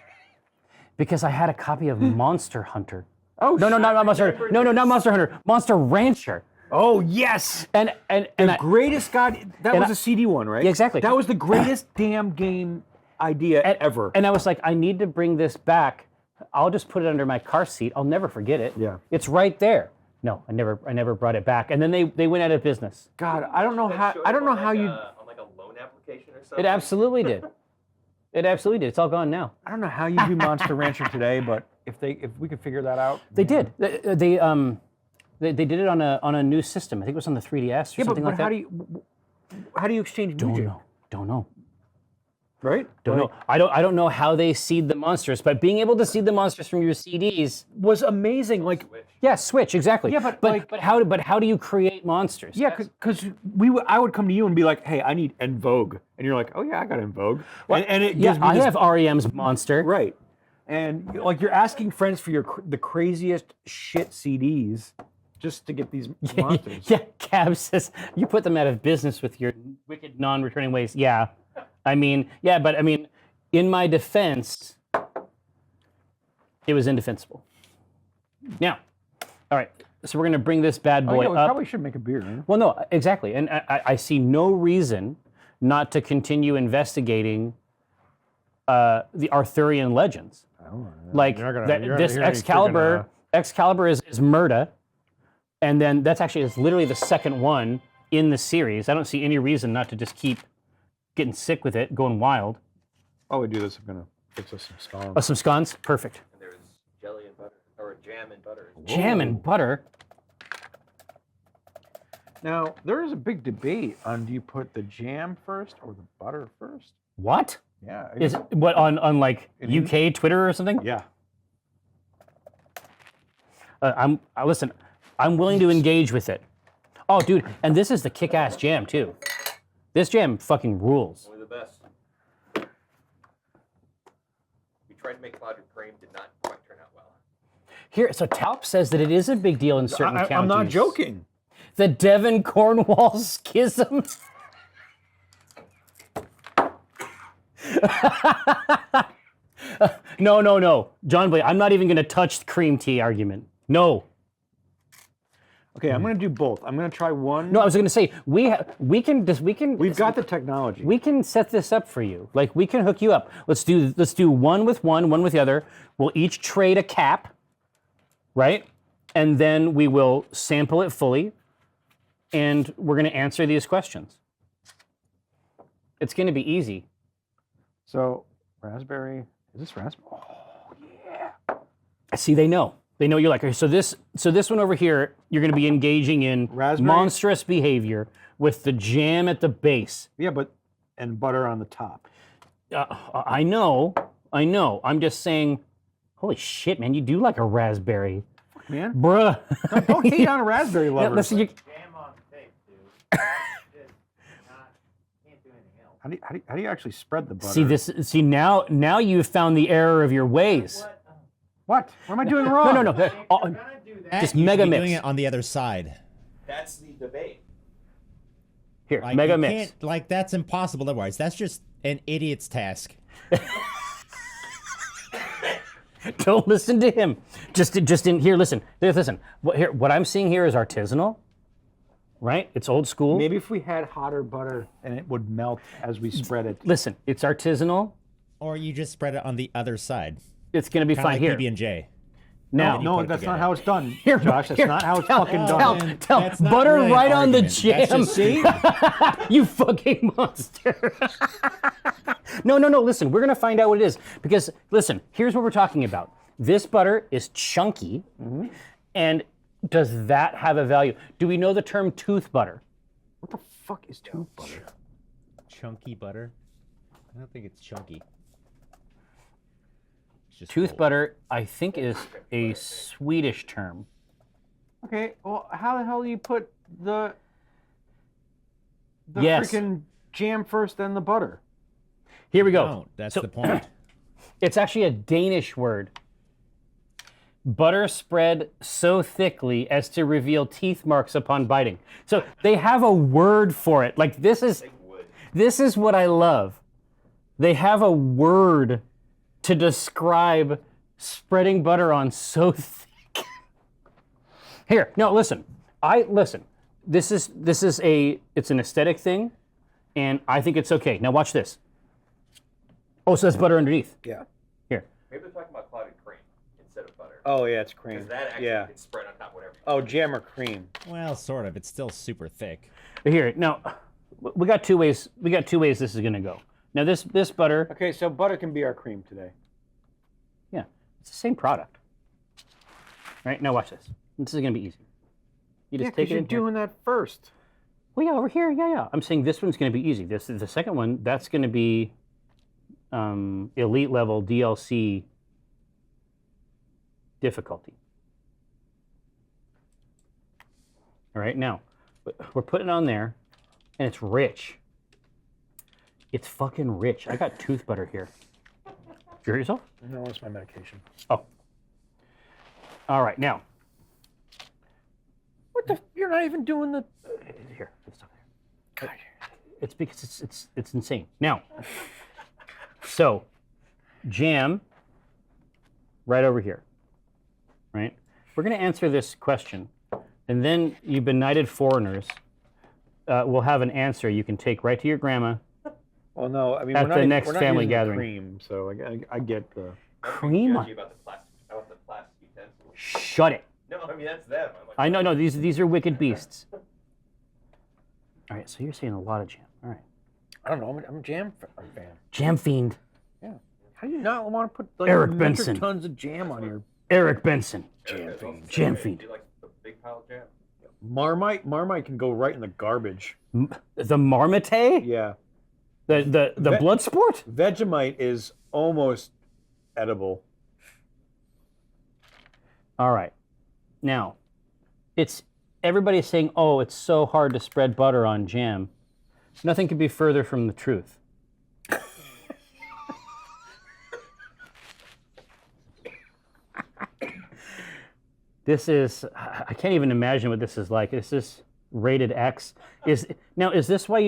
because I had a copy of Monster Hunter. Oh No, not Monster Hunter. No, not Monster Hunter. Monster Rancher. Oh yes. And The greatest that was I- a CD one, right? Yeah, exactly. That was the greatest damn game idea ever. And I was like, I need to bring this back. I'll just put it under my car seat. I'll never forget it. Yeah. It's right there. No, I never brought it back. And then they went out of business. God, I don't know how you. On like a loan application or something. It absolutely did. It absolutely did. It's all gone now. I don't know how you do Monster Rancher today, but if we could figure that out. They did. They did it on a new system. I think it was on the 3DS or something but like that. how do you exchange music? Don't know. Right? Don't know. I don't know how they seed the monsters, but being able to seed the monsters from your CDs Was amazing. Like, yeah, Switch, exactly. Yeah, but how do you create monsters? yeah, because I would come to you and be like, hey, I need En Vogue, and you're like, oh yeah, I got En Vogue, and it Yeah, gives me I this, have REM's Monster. right, and like you're asking friends for the craziest shit CDs just to get these monsters. Yeah, Cab says you put them out of business with your wicked non-returning ways. Yeah, but in my defense, it was indefensible. Now, all right, so we're gonna bring this bad Oh, boy yeah, we up. probably should make a beer. Man. Well, no, exactly, and I see no reason not to continue investigating the Arthurian legends. Like this Excalibur is Murda, and then it's literally the second one in the series. I don't see any reason not to just keep getting sick with it, going wild. While we do this, I'm gonna fix us some scones. Some scones, perfect. And there's jelly and butter, or jam and butter. Jam and butter. Now there is a big debate on do you put the jam first or the butter first? What Yeah. is what on like UK Twitter or something? Yeah. Listen. I'm willing to engage with it. Oh, dude, and this is the kick-ass jam too. This jam fucking rules. Only the best. We tried to make clouded cream, did not quite turn out well. Here, so Talp says that it is a big deal in certain counties. I'm not joking. The Devon Cornwall schism. No. John Blake, I'm not even going to touch the cream tea argument. No. Okay, I'm going to do both. I'm going to try one. No, I was going to say, we can. We've got the technology. We can set this up for you. Like, we can hook you up. Let's do one with one with the other. We'll each trade a cap, right? And then we will sample it fully, and we're going to answer these questions. It's going to be easy. So, raspberry. Is this raspberry? Oh, yeah. See, they know. They know you're like, okay, so this one over here, you're going to be engaging in Raspberry? monstrous behavior with the jam at the base. Yeah, and butter on the top. I know. I'm just saying, holy shit, man, you do like a raspberry. Man. Bruh. Don't hate on a raspberry Yeah, lover. listen, Jam on tape, dude. Just can't do anything else. How do you actually spread the butter? see now you've found the error of your ways. What? What am I doing wrong? No. If you're gonna do that, Just You should mega be mix. doing it on the other side. That's the debate. Here, Like, mega you mix. can't- Like, that's impossible otherwise. That's just an idiot's task. Don't listen to him. Just in here. Listen. What I'm seeing here is artisanal, right? It's old school. Maybe if we had hotter butter and it would melt as we spread it. Listen, it's artisanal. Or you just spread it on the other side. It's gonna be Kind of fine like here. PB&J. Now, No, put it that's together. not how it's done. Here, Josh, that's here, not how it's tell- fucking tell- done. Tell That's not butter really an right on the argument. jam. That's just- You fucking monster. No. Listen, we're gonna find out what it is because listen. Here's what we're talking about. This butter is chunky, and does that have a value? Do we know the term tooth butter? What the fuck is tooth butter? Chunky butter? I don't think it's chunky. It's just Tooth full. butter, I think, is a Swedish term. Okay, well, how the hell do you put the Yes. freaking jam first, then the butter? Here we go. No, that's So- the point. It's actually a Danish word. Butter spread so thickly as to reveal teeth marks upon biting. So they have a word for it. Like this is what I love. They have a word to describe spreading butter on so thick. Here, no, listen. This is it's an aesthetic thing, and I think it's okay. Now watch this. Oh, so that's butter underneath. Yeah. Here. Maybe they're talking about clotted cream instead of butter. Oh, yeah, it's cream. Because that actually can spread on top whatever. Oh, jam or cream. Well, sort of. It's still super thick. Here, now we got two ways. This is gonna go. Now this butter, Okay, so butter can be our cream today. yeah, it's the same product. Right now, watch this. This is gonna be easy. You Yeah, just because take it you're in here. doing that first. Well, yeah, over here, yeah. I'm saying this one's gonna be easy. This is the second one. That's gonna be elite level DLC difficulty. All right, now we're putting it on there, and it's rich. It's fucking rich. I got tooth butter here. Did you hurt yourself? No, it's my medication. Oh. All right, now. What the? You're not even doing the. Here, put stuff there. It's because it's insane. Now, so jam right over here, right? We're going to answer this question, and then you benighted foreigners will have an answer you can take right to your grandma. Well, no, I mean At we're not the even- next we're not family using the gathering. Cream, so I get the. Cream? Judgy about the plastic utensils. Shut it. No, I mean that's them. I'm like, I know, no, these are wicked beasts. All right, so you're saying a lot of jam. All right. I don't know. I'm a jam fan. Jam fiend. Yeah. How do you not want to put like Eric metric Benson. tons of jam on your Eric Benson. Jam fiend. Jam fiend. Do you like the big pile of jam? Marmite? Marmite can go right in the garbage. The Marmite? Yeah. The blood sport? Vegemite is almost edible. All right. Now, it's everybody's saying, "Oh, it's so hard to spread butter on jam." Nothing could be further from the truth. This is I can't even imagine what this is like. Is this rated X? Is this why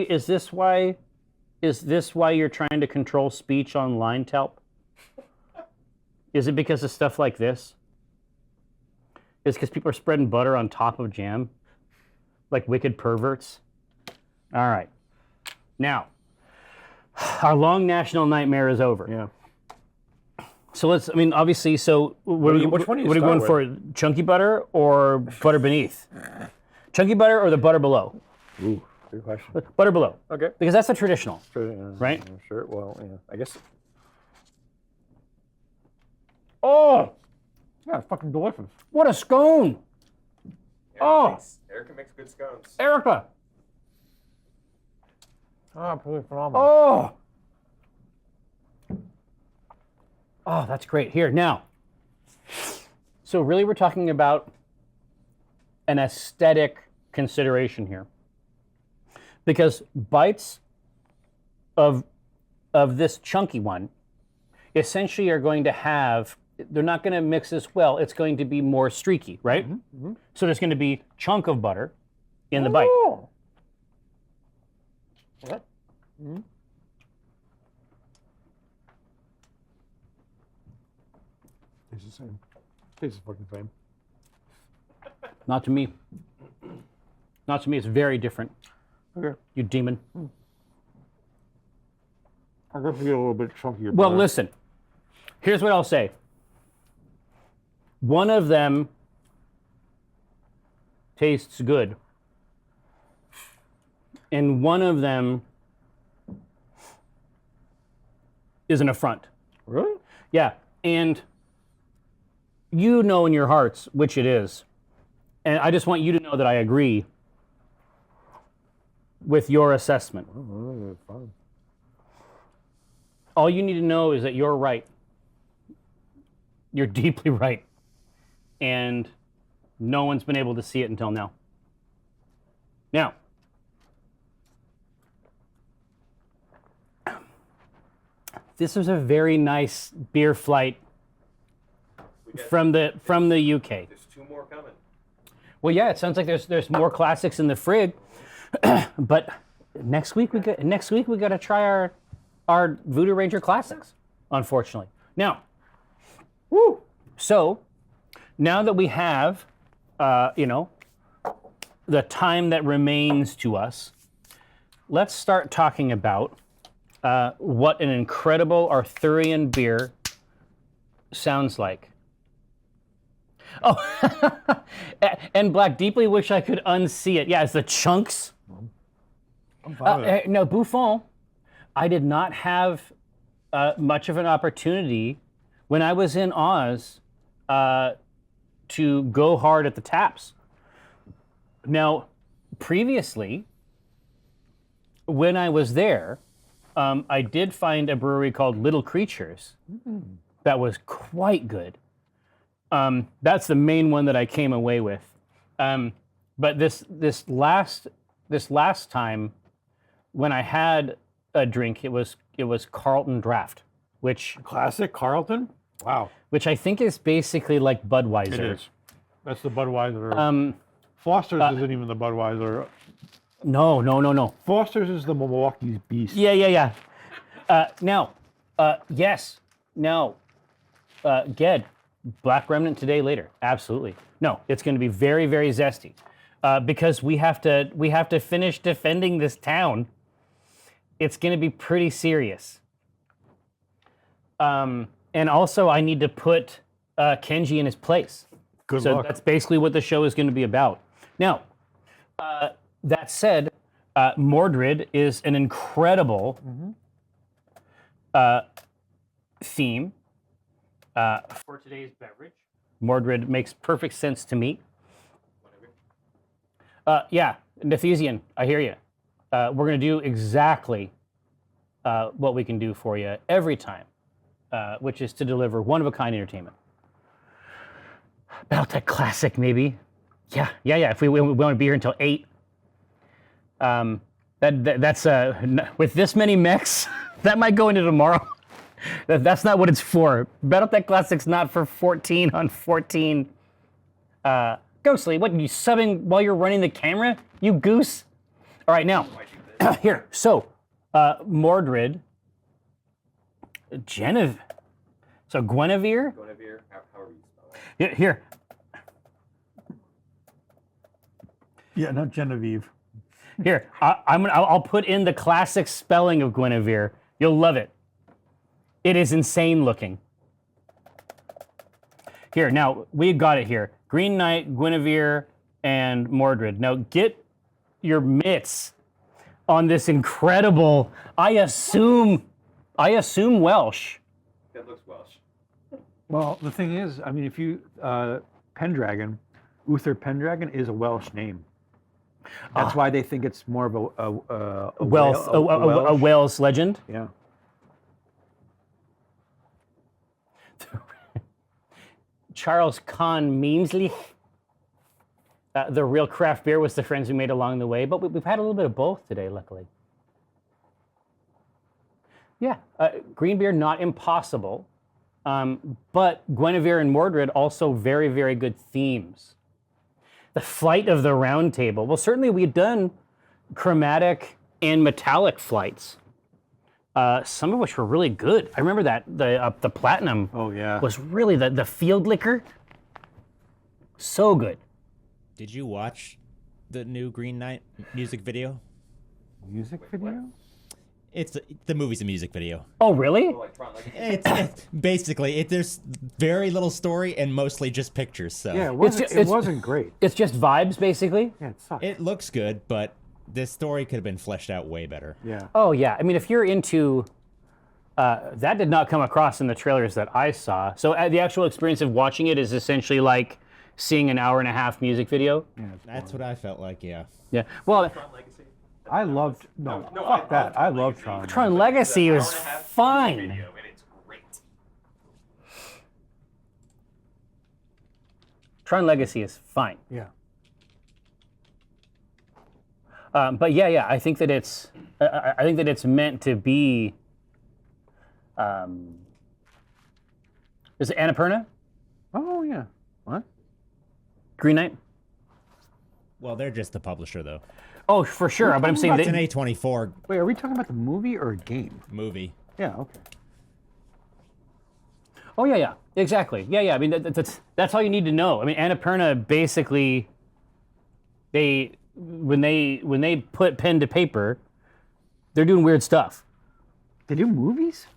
you're trying to control speech online, Telp? Is it because of stuff like this? Is it because people are spreading butter on top of jam? Like wicked perverts? All right. Now, our long national nightmare is over. Yeah. So let's, I mean, obviously, so Which one do you what are you start going for? Chunky butter or butter beneath? Chunky butter or the butter below? Ooh, good question. Butter below. Okay. Because that's the traditional, Sure, right? Sure. Well, yeah. I guess. Oh, Yeah, it's fucking delicious. what a scone! Erica makes good scones. Erica! Oh, absolutely phenomenal. Oh! Oh, that's great. Here, now. So really we're talking about an aesthetic consideration here. Because bites of this chunky one essentially are going to have, they're not going to mix as well. It's going to be more streaky, right? Mm-hmm. So there's going to be chunk of butter in the bite. Oh. Okay. Mm-hmm. Tastes the same. Tastes the fucking same. Not to me. Not to me. It's very different. Okay. You demon. I guess we get a little bit chunkier. Well, butter. listen. Here's what I'll say. One of them tastes good. And one of them is an affront. Really? Yeah. And you know in your hearts which it is. And I just want you to know that I agree with your assessment. Oh, fine. All you need to know is that you're right. You're deeply right. And no one's been able to see it until now. Now, this was a very nice beer flight from the UK. There's 2 more coming. Well, yeah, it sounds like there's more classics in the frig, but next week we got to try our Voodoo Ranger classics. Unfortunately, now, woo. So now that we have, the time that remains to us, let's start talking about what an incredible Arthurian beer sounds like. Oh, and Black, deeply wish I could unsee it. Yeah, it's the chunks. I'm fine with it. No, Buffon, I did not have much of an opportunity when I was in Oz to go hard at the taps. Now, previously, when I was there, I did find a brewery called Little Creatures that was quite good. That's the main one that I came away with. But this last time, when I had a drink, it was Carlton Draft, which Classic Carlton? Wow. which I think is basically like Budweiser. It is. That's the Budweiser. Foster's isn't even the Budweiser. No. Foster's is the Milwaukee's Beast. Yeah. Yes. Now, Ged, Black Remnant today, later. Absolutely. No, it's going to be very, very zesty because we have to finish defending this town. It's going to be pretty serious. And also, I need to put Kenji in his place. Good So luck. that's basically what the show is going to be about. Now, that said, Mordred is an incredible theme for today's beverage. Mordred makes perfect sense to me. Yeah, Nethesian, I hear you. We're going to do exactly what we can do for you every time, which is to deliver one-of-a-kind entertainment. Battletech Classic, maybe. Yeah. If we want to be here until 8. That's with this many mechs, that might go into tomorrow. That's not what it's for. Battletech Classic's not for 14 on 14. Ghostly, what, you subbing while you're running the camera? You goose? All right, now, here. So, Mordred, Genevieve. So Guinevere. Guinebeer, however you spell it. Here. Yeah, not Genevieve. Here. I'll put in the classic spelling of Guinevere. You'll love it. It is insane looking. Here, now we got it here. Green Knight, Guinevere, and Mordred. Now get your mitts on this incredible. I assume Welsh. That looks Welsh. Well, the thing is, I mean, if you Pendragon, Uther Pendragon is a Welsh name. That's why they think it's more of a Wales legend. Yeah. Charles Kahn Meemsley. The real craft beer was the friends we made along the way, but we've had a little bit of both today, luckily. Yeah, green beer, not impossible, but Guinevere and Mordred also very, very good themes. The Flight of the Round Table. Well, certainly we've done chromatic and metallic flights, some of which were really good. I remember that the platinum. Oh yeah. Was really the field liquor. So good. Did you watch the new Green Knight music video? Music video? It's the movie's a music video. Oh, really? Oh, like Tron Legacy. It's basically there's very little story and mostly just pictures. So Yeah, It's- it wasn't great. It's just vibes, basically. Yeah, it sucked. it looks good, but this story could have been fleshed out way better. Yeah. Oh, yeah. I mean, if you're into... that did not come across in the trailers that I saw. So the actual experience of watching it is essentially like seeing an hour and a half music video. Yeah, That's what I felt like. Yeah. Yeah. Well, Tron Legacy. I loved fuck that. I love Tron. Tron Legacy It's was an hour and a half fine. video, and it's great. Tron Legacy is fine. Yeah. But yeah, I think that it's meant to be. Is it Annapurna? Oh yeah. What? Green Knight? Well, they're just the publisher though. Oh, for sure. But I'm saying It's an that, A24 Wait, are we talking about the movie or a game? movie. Yeah. Okay. oh yeah, exactly. Yeah. I mean that's all you need to know. I mean, Annapurna basically, when they put pen to paper, they're doing weird stuff. They do movies?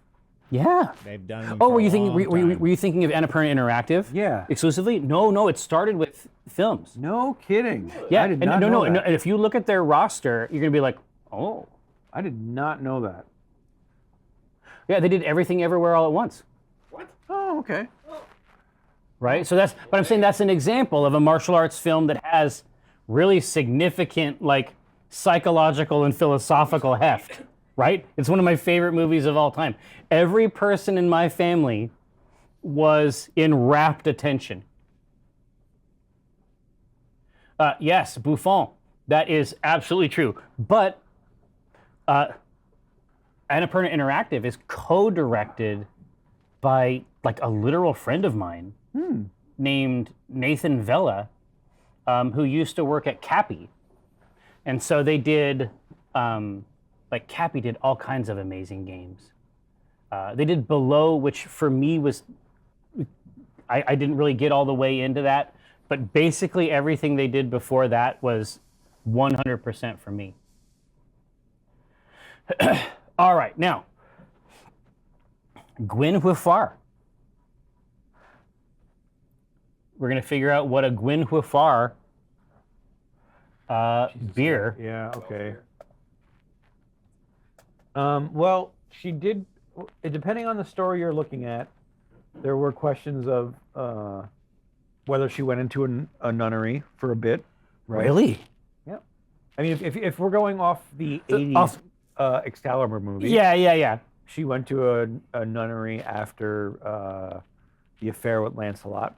Yeah. They've done. Them Oh, for were a you thinking? long time. Were you thinking of Annapurna Interactive? Yeah. Exclusively? No. It started with films. No kidding. Yeah. I did and not no, know no. that. And if you look at their roster, you're gonna be like, oh, I did not know that. yeah, they did Everything Everywhere All at Once, What? Oh, okay. right? So but I'm saying that's an example of a martial arts film that has really significant, like, psychological and philosophical heft, right? It's one of my favorite movies of all time. Every person in my family was in rapt attention. Yes, Buffon. That is absolutely true. But Annapurna Interactive is co-directed by like a literal friend of mine named Nathan Vella, who used to work at Cappy. And so they did, like Cappy did all kinds of amazing games. They did Below, which for me was, I didn't really get all the way into that, but basically everything they did before that was 100% for me. All right, now, Guinebeer. We're going to figure out what a Guinebeer beer. Yeah, okay. Well, she did, depending on the story you're looking at, there were questions of whether she went into a nunnery for a bit. Right? Really? Yeah. I mean, if we're going off the 80s Excalibur movie, Yeah. she went to a nunnery after the affair with Lancelot.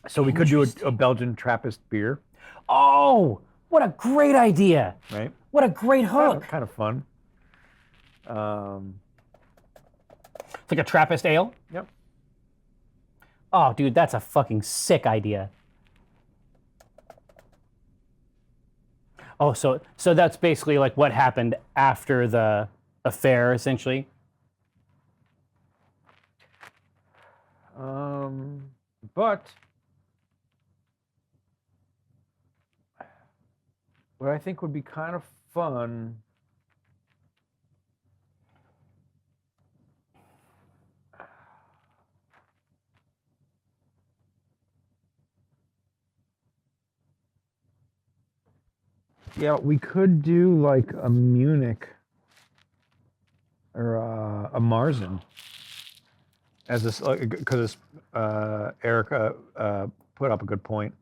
So we could do a Belgian Trappist beer, Oh, what a great idea. right? What a great hook. Kind of fun. It's like a Trappist ale. Yep. Oh, dude, that's a fucking sick idea. Oh, so that's basically like what happened after the affair, essentially. But what I think would be kind of fun. Yeah, we could do like a Munich or a Marzen as this, because Erica put up a good point.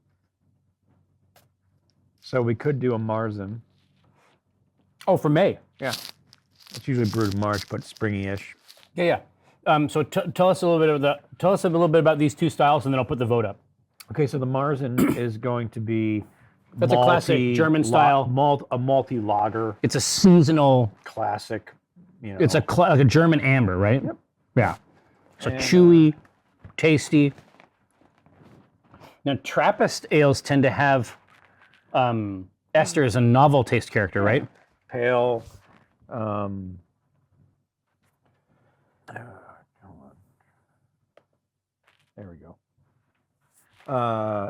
So we could do a Marzen. Oh, for May. Yeah. It's usually brewed in March, but springy-ish. Yeah, yeah. So tell us a little bit about these two styles, and then I'll put the vote up. Okay, so the Marzen is going to be That's a classic German style. A malty lager, It's a seasonal. classic. You know. It's like a German amber, right? Yep. Yeah. So And, chewy, tasty. Now Trappist ales tend to have ester as a novel taste character, right? pale. There we go.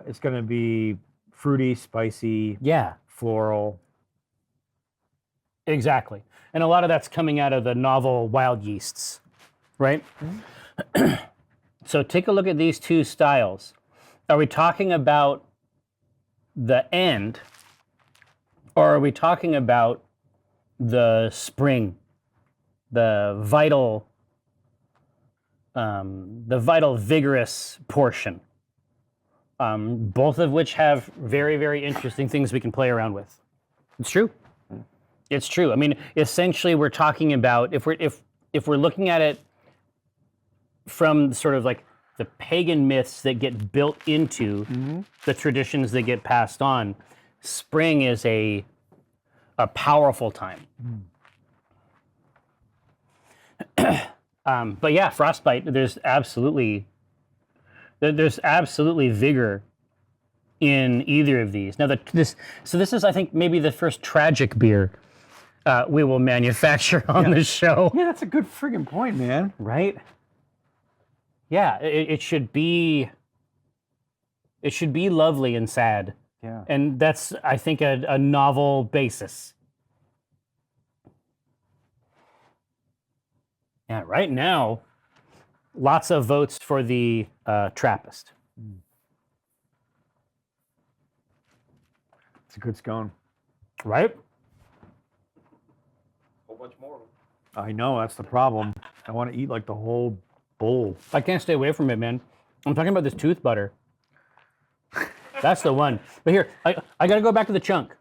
It's going to be fruity, spicy, Yeah, floral. exactly. And a lot of that's coming out of the novel wild yeasts, right? So take a look at these two styles. Are we talking about the end, or are we talking about the spring, the vital, vigorous portion? Both of which have very, very interesting things we can play around with. It's true. It's true. I mean, essentially, we're talking about if we're looking at it from sort of like the pagan myths that get built into the traditions that get passed on, spring is a powerful time. But yeah, frostbite. There's absolutely vigor in either of these. Now, this is, I think, maybe the first tragic beer we will manufacture on the show. Yeah, that's a good friggin' point, man. Right? Yeah, it should be lovely and sad. Yeah. And that's, I think, a novel basis. Yeah, right now, lots of votes for the Trappist. It's a good scone. Right? Whole bunch more. I know, that's the problem. I want to eat like the whole bowl. I can't stay away from it, man. I'm talking about this tooth butter. That's the one. But here, I got to go back to the chunk.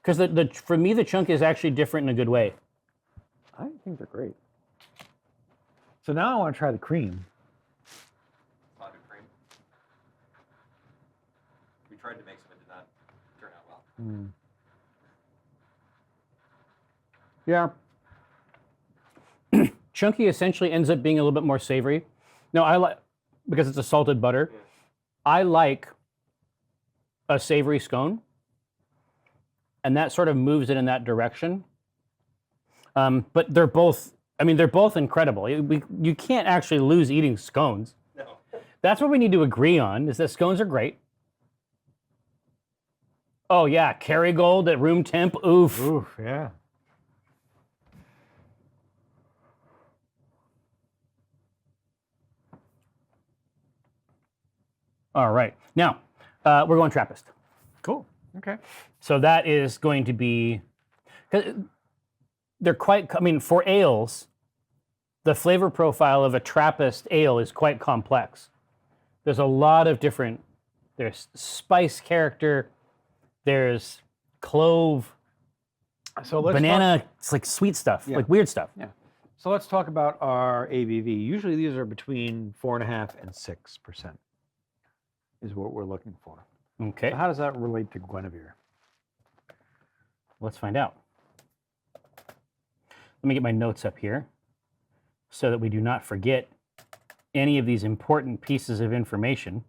Because for me, the chunk is actually different in a good way. I think they're great. So now I want to try the cream. Fondue cream. We tried to make some, it did not turn out well. Yeah. Chunky essentially ends up being a little bit more savory. No, I like, because it's a salted butter, Yeah. I like a savory scone. And that sort of moves it in that direction. But they're both incredible. You can't actually lose eating scones. No. That's what we need to agree on, is that scones are great. Oh yeah, Kerrygold at room temp, oof. Oof, yeah. All right, now we're going Trappist. Cool. Okay. So that is going to be, 'cause they're quite, I mean, for ales, the flavor profile of a Trappist ale is quite complex. There's a lot of different, there's spice character, there's clove, So let's banana, it's like sweet stuff, Yeah. like weird stuff. Yeah. So let's talk about our ABV. Usually these are between 4.5% and 6%. Is what we're looking for. Okay, So how does that relate to Guinebeer? let's find out. Let me get my notes up here so that we do not forget any of these important pieces of information.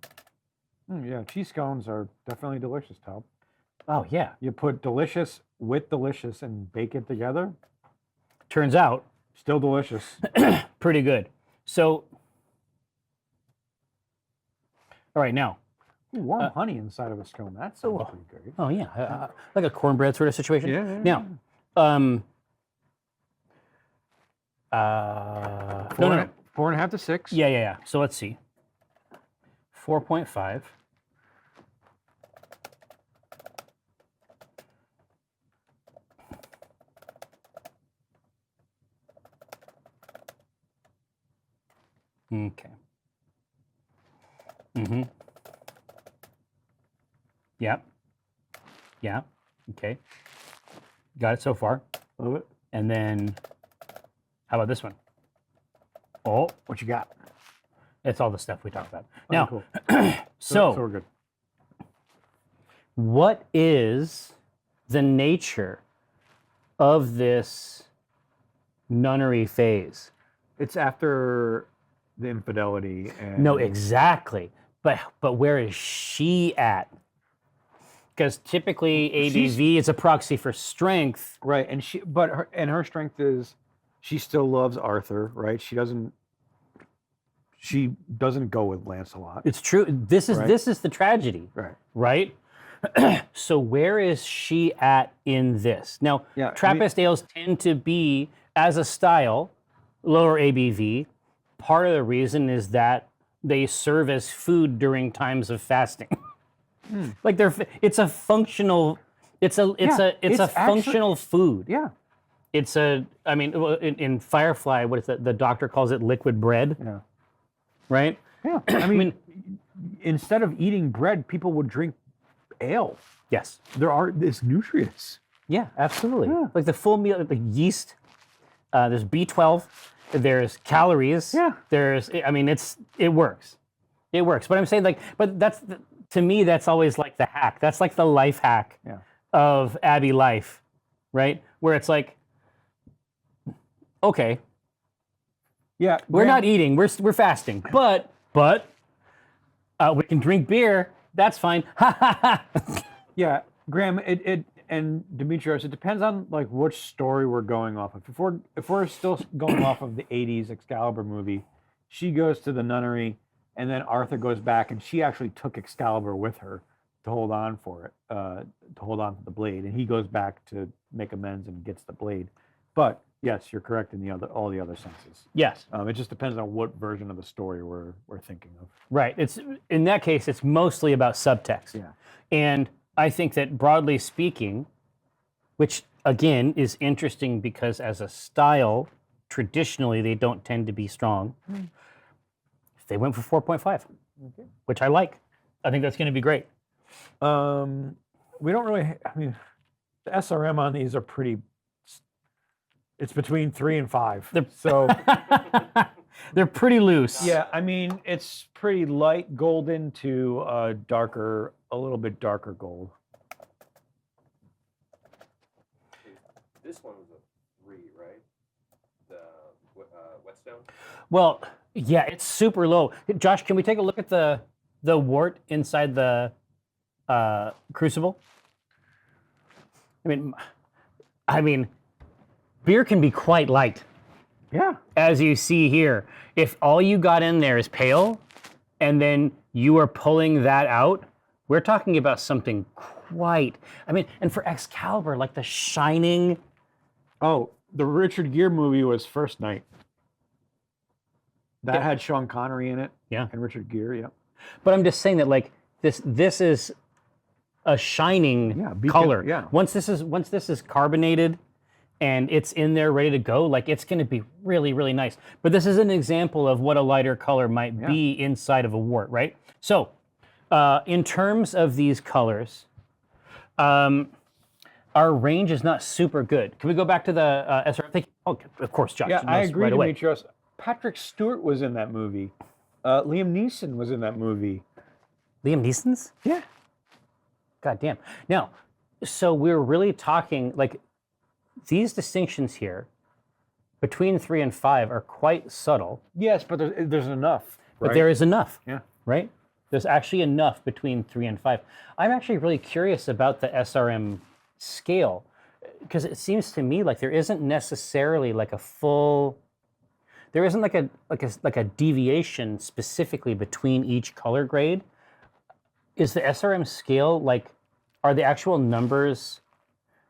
Yeah, cheese scones are definitely delicious, Tom. Oh yeah, You put delicious with delicious and bake it together, turns out still delicious. pretty good. So All right, now. Ooh, warm honey inside of a scone. That sounds pretty good. Oh yeah, like a cornbread sort of situation. Yeah. Now, no. 4.5 to 6. Yeah. So let's see. 4.5. Okay. Mm-hmm. Yep. Yeah. Okay. Got it so far. Love it. And then, how about this one? Oh, What you got? it's all the stuff we talked about. Oh, Now, cool. so we're good. what is the nature of this nunnery phase? It's after the infidelity and No, exactly. But where is she at? Because typically ABV is a proxy for strength. right, and her strength is she still loves Arthur, right? She doesn't go with Lancelot. It's true. This is the tragedy, Right. right? So where is she at in this? Now, Yeah, Trappist ales tend to be, as a style, lower ABV. Part of the reason is that they serve as food during times of fasting. Like it's a functional, it's a functional food. Yeah. It's in Firefly, what is that? The doctor calls it liquid bread, Yeah. right? Yeah. I mean, instead of eating bread, people would drink ale. Yes. There's nutrients. Yeah, absolutely. Yeah. Like the full meal, the yeast. There's B12. There's calories. Yeah. It works. It works. But I'm saying to me, that's always like the hack. That's like the life hack Yeah. of Abbey life, right? Where it's like, okay, Yeah. we're not eating, we're fasting, but we can drink beer. That's fine. Ha ha ha. Yeah, Graham, it and Demetrios, it depends on like which story we're going off of. If we're still going off of the '80s Excalibur movie, she goes to the nunnery, and then Arthur goes back, and she actually took Excalibur with her to hold on for it, to hold on to the blade, and he goes back to make amends and gets the blade. But yes, you're correct in all the other senses. Yes. It just depends on what version of the story we're thinking of. Right. It's in that case, it's mostly about subtext. Yeah. And I think that broadly speaking, which again is interesting because as a style, traditionally they don't tend to be strong. They went for 4.5, which I like. I think that's going to be great. We don't really. I mean, the SRM on these are pretty. It's between 3 and 5. So They're pretty loose. yeah, I mean, it's pretty light golden to a little bit darker gold. This one was a 3, right? The Whetstone. Well, yeah, it's super low. Josh, can we take a look at the wort inside the crucible? I mean, beer can be quite light, Yeah. as you see here. If all you got in there is pale, and then you are pulling that out, we're talking about something quite. And for Excalibur, like the shining. Oh, the Richard Gere movie was First Night. That had Sean Connery in it. Yeah. And Richard Gere. Yeah. But I'm just saying that like this is a shining color. yeah. Once this is carbonated and it's in there ready to go, like it's going to be really, really nice. But this is an example of what a lighter color might be inside of a wort, right? So in terms of these colors, our range is not super good. Can we go back to the SR? Oh, of course, Josh. Yeah, I knows agree, right away. Demetrios. Patrick Stewart was in that movie. Liam Neeson was in that movie. Liam Neeson's? Yeah. God damn. Now, so we're really talking like these distinctions here between 3 and 5 are quite subtle, Yes, but there's enough. but right? there is enough, Yeah. right? There's actually enough between 3 and 5. I'm actually really curious about the SRM scale because it seems to me like there isn't necessarily like a full. There isn't like a deviation specifically between each color grade, Is the SRM scale like, are the actual numbers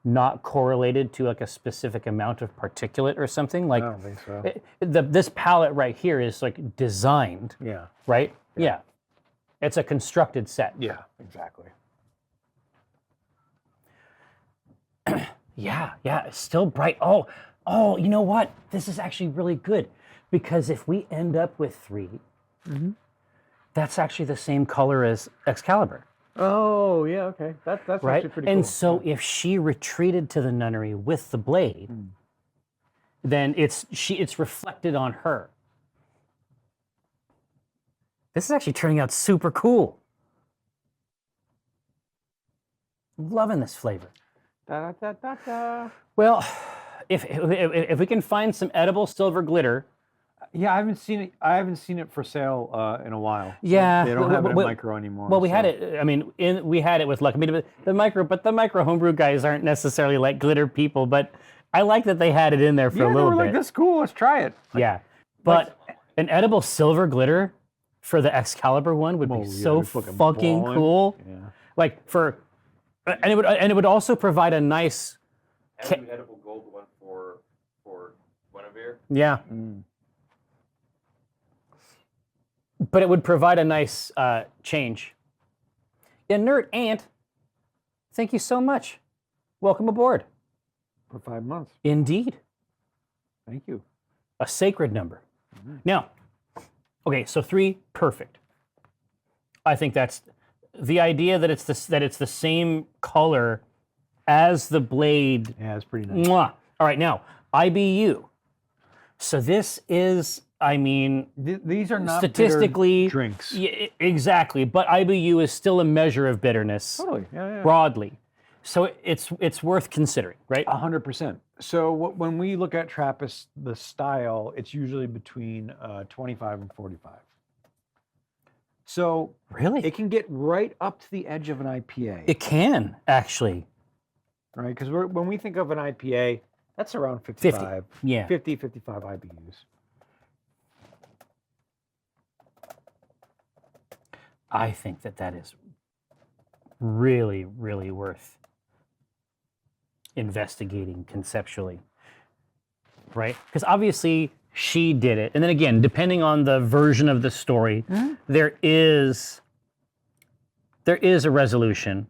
not correlated to like a specific amount of particulate or something? Like, I don't think so. this palette right here is like designed, Yeah. right? Yeah. It's a constructed set. Yeah, exactly. Yeah, it's still bright. Oh, you know what? This is actually really good because if we end up with 3, that's actually the same color as Excalibur, Oh, yeah, okay. That's right? actually pretty And cool. so if she retreated to the nunnery with the blade, then it's reflected on her. This is actually turning out super cool. Loving this flavor. Da, da, da, da. Well, if we can find some edible silver glitter, Yeah, I haven't seen it. I haven't seen it for sale in a while. Yeah, They don't have it in well, micro anymore. well, we so- had it. I mean, we had it with luck. I mean, the micro homebrew guys aren't necessarily like glitter people, but I like that they had it in there for Yeah, a they little were bit. like, "That's cool. Let's try it." Yeah, but an edible silver glitter for the Excalibur one would Oh, be yeah, so they're fucking fucking ballin'. cool. Yeah. Like and it would also provide a nice. And the edible gold one for Guinebeer. Yeah. But it would provide a nice change. Inert Ant, thank you so much. Welcome aboard. For 5 months. Indeed. Thank you. A sacred number. Now, okay, so 3, perfect. I think that's the idea that it's the same color as the blade. Yeah, it's pretty nice. Mwah. All right, now IBU. So this is, I mean, These are not statistically bitter drinks. Yeah, exactly. But IBU is still a measure of bitterness Totally. Yeah. broadly, so it's worth considering, right? 100%. So when we look at Trappist, the style, it's usually between 25 and 45. So Really, it can get right up to the edge of an IPA, it can actually. right? Because when we think of an IPA, that's around 55, 50, yeah. 50, 55 IBUs. I think that is really, really worth investigating conceptually, right? Because obviously she did it, and then again, depending on the version of the story, there is a resolution,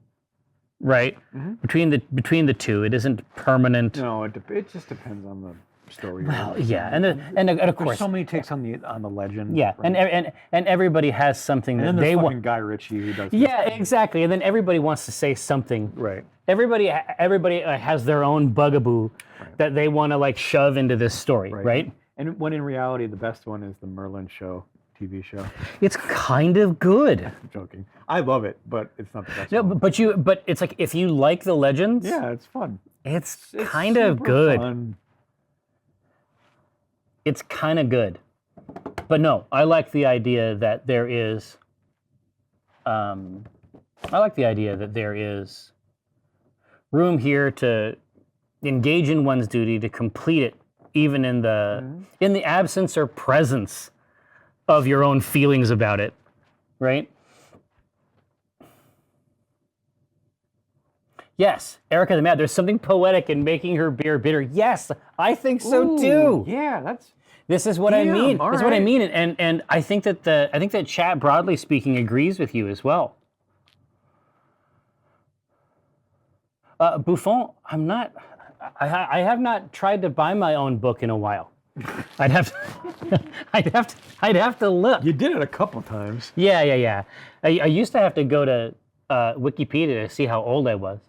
right? Between the two, it isn't permanent. No, it just depends on the story. Well, yeah, and of There's course, so many takes on the legend. yeah, right? and everybody has something And that then they there's want. fucking Guy Ritchie who does. Yeah, exactly. And then everybody wants to say something. Right. Everybody has their own bugaboo that they want to like shove into this story, right? And when in reality, the best one is the Merlin show, TV show. It's kind of good. I'm joking. I love it, but it's not the best No, one. but it's like if you like the legends, Yeah, it's fun. it's It's kind of super good. fun. It's kind of good. But no, I like the idea that there is room here to engage in one's duty to complete it, even in the absence or presence of your own feelings about it, right? Yes, Erica the Mad. There's something poetic in making her beer bitter. Yes, I think so too. Yeah, that's This is what I Damn, mean. all That's what I right. mean, and I think that chat, broadly speaking, agrees with you as well. Buffon, I'm not. I have not tried to buy my own book in a while. I'd have to look. you did it a couple times. Yeah. I used to have to go to Wikipedia to see how old I was,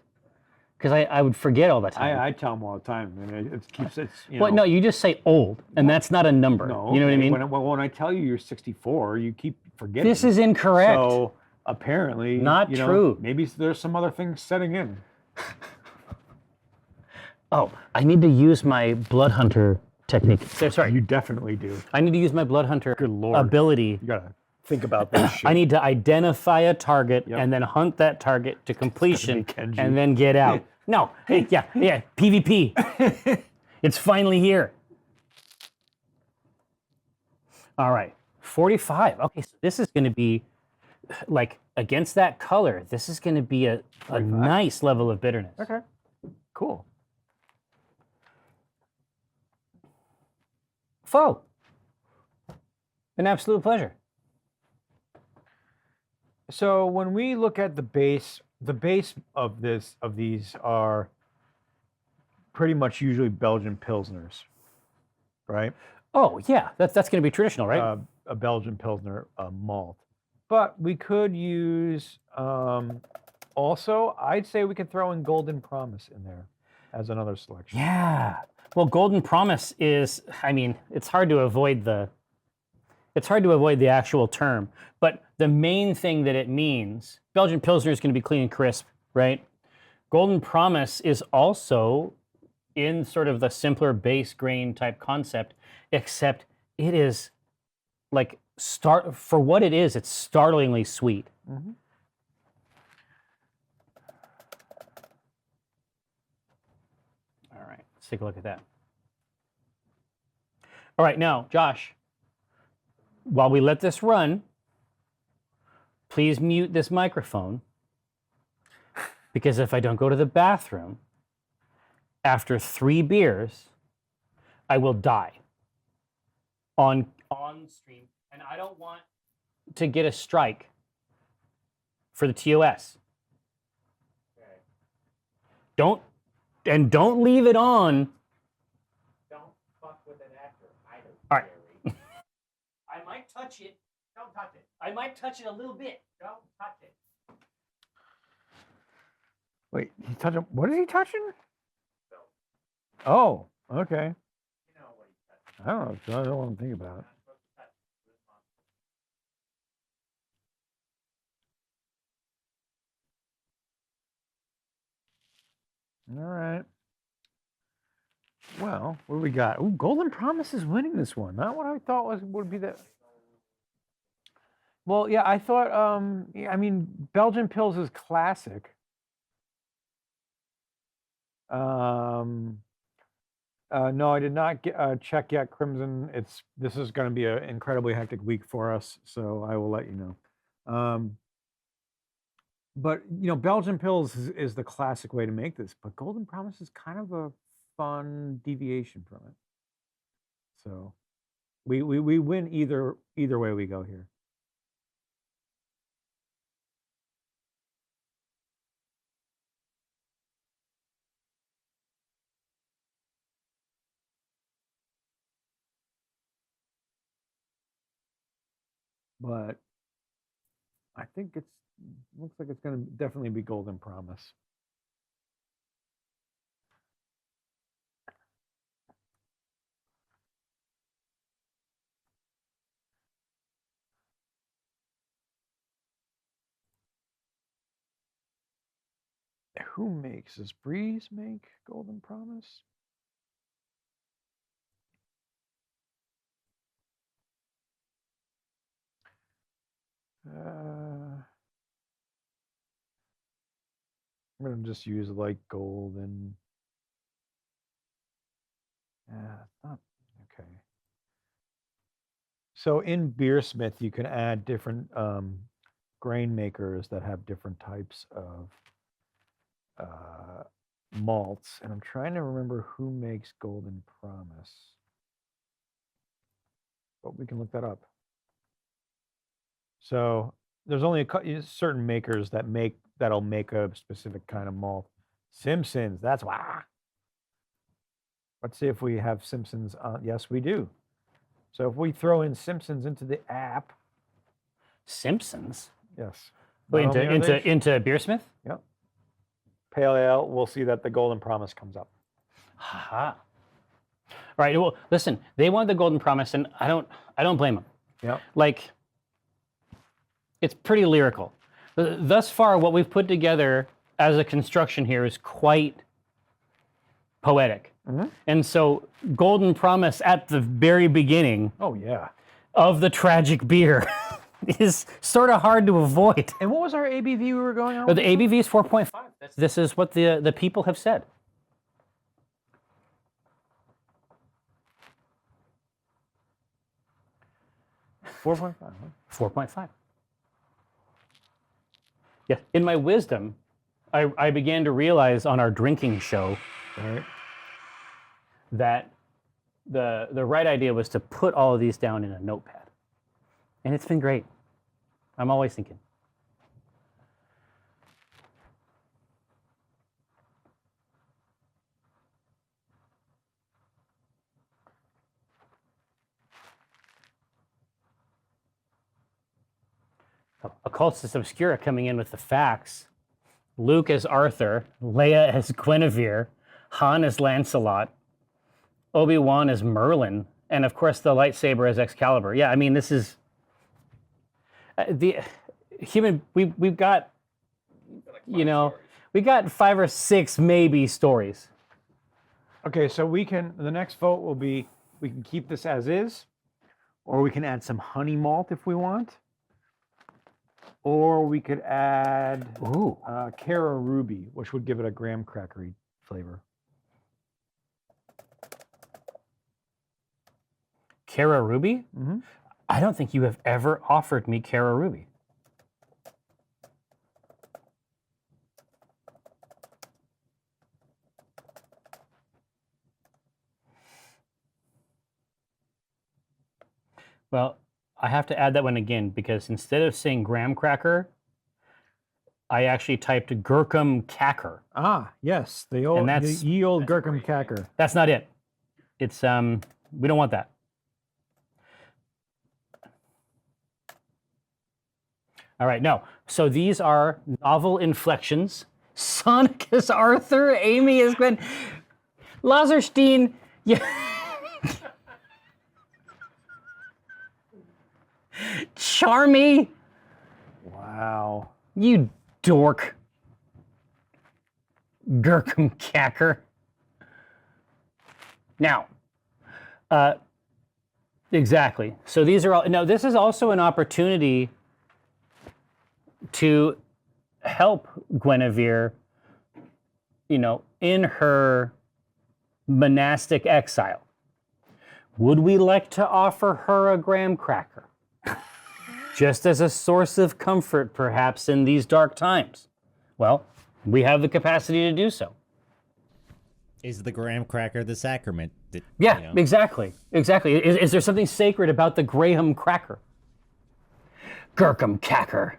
because I would forget all the time. I tell them all the time, and it keeps it. Well, no, you just say old, and that's not a number. No, You know what I mean? When I tell you you're 64, you keep forgetting. This is incorrect. So apparently, Not true. Maybe there's some other things setting in. Oh, I need to use my blood hunter technique. Sorry, You definitely do. I need to use my blood hunter Good Lord. ability. You gotta think about this shit. I need to identify a target Yep. and then hunt that target to completion Kenji. and then get out. No, yeah, PvP. It's finally here. All right, 45. Okay, so this is going to be like against that color, this is going to be a nice level of bitterness. Okay, cool. Faux. An absolute pleasure. So when we look at the base of these are pretty much usually Belgian Pilsners, right? Oh yeah, that's going to be traditional, right? A Belgian Pilsner malt. But we could use, also, I'd say we could throw in Golden Promise in there as another selection. Yeah. Well, Golden Promise is, I mean, it's hard to avoid the actual term, but the main thing that it means, Belgian Pilsner is going to be clean and crisp, right? Golden Promise is also in sort of the simpler base grain type concept, except it is like for what it is, it's startlingly sweet. Mm-hmm. All right, let's take a look at that. All right, now, Josh, while we let this run, please mute this microphone, because if I don't go to the bathroom after 3 beers, I will die on stream, and I don't want to get a strike for the TOS. Okay. Don't leave it on. Don't fuck with an actor either. All right. Jerry. I might touch it. Don't touch it. I might touch it a little bit. Don't touch it. Wait, he touching? What is he touching? Bill. Oh, okay. You know what he touched. I don't know. I don't want to think about it. Not supposed to touch this monster. All right. Well, what do we got? Ooh, Golden Promise is winning this one. Not what I thought would be the. Well, yeah, I thought. Yeah, I mean, Belgian Pils is classic. No, I did not check yet, Crimson. This is going to be an incredibly hectic week for us, so I will let you know. But you know, Belgian Pils is the classic way to make this, but Golden Promise is kind of a fun deviation from it. So we win either way we go here. But I think looks like it's going to definitely be Golden Promise. Who makes this? Breeze make Golden Promise? I'm going to just use like golden. It's not okay. So in Beersmith, you can add different grain makers that have different types of malts, and I'm trying to remember who makes Golden Promise, but we can look that up. So there's only certain makers that'll make a specific kind of malt. Simpsons, that's why. Let's see if we have Simpsons on. Yes, we do. So if we throw in Simpsons into the app. Simpsons? Yes. Wait, into Beersmith? Yep. Pale Ale, we'll see that the Golden Promise comes up. Ha. All right. Well, listen, they wanted the Golden Promise, and I don't blame them. Yep. Like, it's pretty lyrical. Thus far, what we've put together as a construction here is quite poetic. Mm-hmm. And so, Golden Promise at the very beginning Oh yeah. of the tragic beer is sort of hard to avoid. And what was our ABV we were going on? The ABV is 4.5. This is what the people have said. 4.5. 4.5. Yeah. In my wisdom, I began to realize on our drinking show Right. that the right idea was to put all of these down in a notepad. And it's been great. I'm always thinking. Occultus Obscura coming in with the facts. Luke as Arthur, Leia as Guinevere, Han as Lancelot, Obi-Wan as Merlin, and of course the lightsaber as Excalibur. Yeah, I mean, this is the human. We've got, you know, we got 5 or 6 maybe stories. Okay, so the next vote will be, we can keep this as is, or we can add some honey malt if we want, or we could add Ooh. Cara Ruby, which would give it a graham crackery flavor. Cara Ruby? Mm-hmm. I don't think you have ever offered me Cara Ruby. Well, I have to add that one again because instead of saying graham cracker, I actually typed Gurkum Cacker. Ah, yes, the old, ye old Gurkum Cacker. That's not it. It's we don't want that. All right, no. So these are novel inflections. Sonic as Arthur, Amy as Gwen, Lazarstein. Yeah. Charmy. Wow. You dork. Gurkum Cacker. Now, exactly. So these are all, now this is also an opportunity to help Guinevere, you know, in her monastic exile. Would we like to offer her a graham cracker? Just as a source of comfort, perhaps, in these dark times? Well, we have the capacity to do so. Is the graham cracker the sacrament? That, Yeah, you know? exactly. Exactly. Is there something sacred about the graham cracker? Gurkum Cacker.